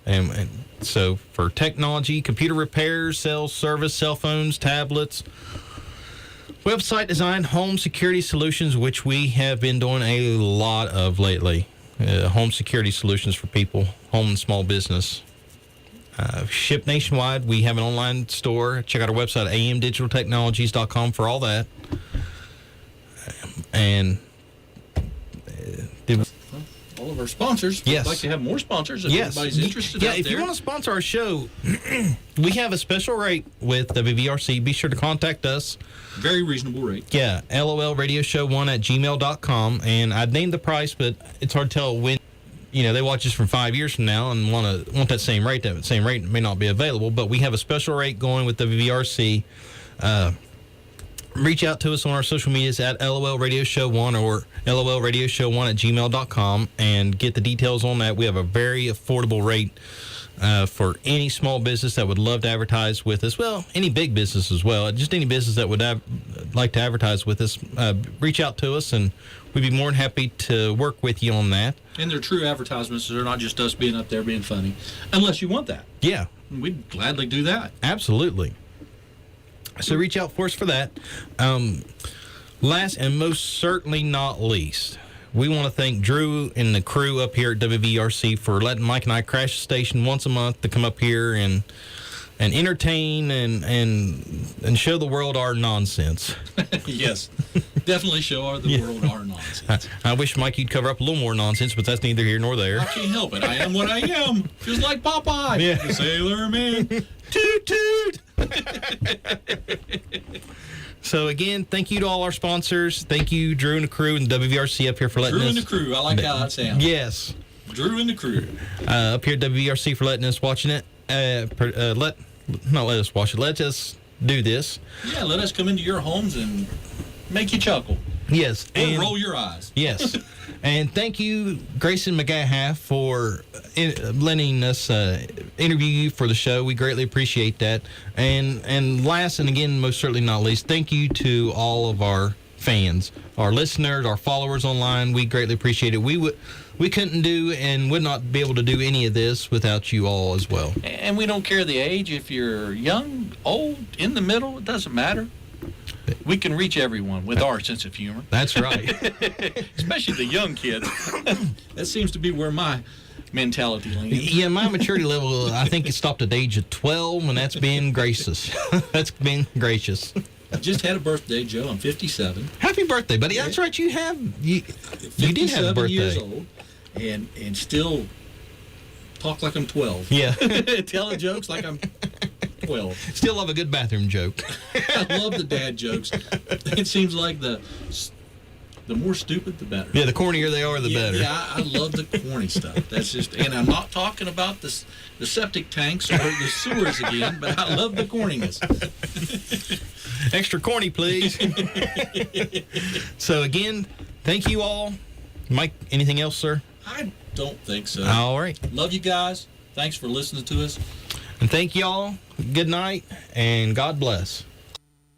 And so for technology, computer repairs, sales, service, cell phones, tablets, website design, home security solutions, which we have been doing a lot of lately. Home security solutions for people, home and small business. Ship nationwide. We have an online store. Check out our website at amdigitaltechnologies.com for all that. And all of our sponsors. Yes. We'd like to have more sponsors if anybody's interested out if there. you want to sponsor our show, we have a special rate with WVRC. Be sure to contact us. Very reasonable rate. Yeah, lolradioshow1@gmail.com. And I'd name the price, but it's hard to tell when, they watch us from 5 years from now and want that same rate. That same rate may not be available, but we have a special rate going with WVRC. Reach out to us on our social medias at LOLRadioShow1 or LOLRadioshow1@gmail.com and get the details on that. We have a very affordable rate for any small business that would love to advertise with us. Well, any big business as well. Just any business that would like to advertise with us, reach out to us, and we'd be more than happy to work with you on that. And they're true advertisements. They're not just us being up there being funny, unless you want that. Yeah. We'd gladly do that. Absolutely. So reach out for us for that. Last and most certainly not least, we want to thank Drew and the crew up here at WVRC for letting Mike and I crash the station once a month to come up here and entertain and show the world our nonsense. Yes, definitely show the world our nonsense. I wish, Mike, you'd cover up a little more nonsense, but that's neither here nor there. I can't help it. I am what I am, just like Popeye, Yeah. the Sailor Man. Toot toot. So again, thank you to all our sponsors. Thank you, Drew and the crew and WVRC up here for letting Drew us. and the crew. I like how that sounds. Yes. Drew and the crew. Up here at WVRC for letting us watching it. Not let us watch it. Let us do this. Yeah, let us come into your homes and make you chuckle. Yes. And roll your eyes. Yes. And thank you, Grayson McGaha, for letting us interview you for the show. We greatly appreciate that. And last and again, most certainly not least, thank you to all of our fans, our listeners, our followers online. We greatly appreciate it. We couldn't do and would not be able to do any of this without you all as well. And we don't care the age. If you're young, old, in the middle, it doesn't matter. We can reach everyone with our sense of humor. That's right. Especially the young kids. That seems to be where my mentality leans. Yeah, my maturity level, I think it stopped at the age of 12, and that's being gracious. That's being gracious. I just had a birthday, Joe. I'm 57. Happy birthday, buddy. That's right. You did have a 57 birthday. years old, and still talk like I'm 12. Yeah. Telling jokes like I'm 12. Still love a good bathroom joke. I love the dad jokes. It seems like the more stupid, the better. Yeah, the cornier they are, the better. Yeah, I love the corny stuff. That's just, and I'm not talking about the septic tanks or the sewers again, but I love the corniness. Extra corny, please. So again, thank you all. Mike, anything else, sir? I don't think so. All right. Love you guys. Thanks for listening to us. And thank y'all. Good night, and God bless.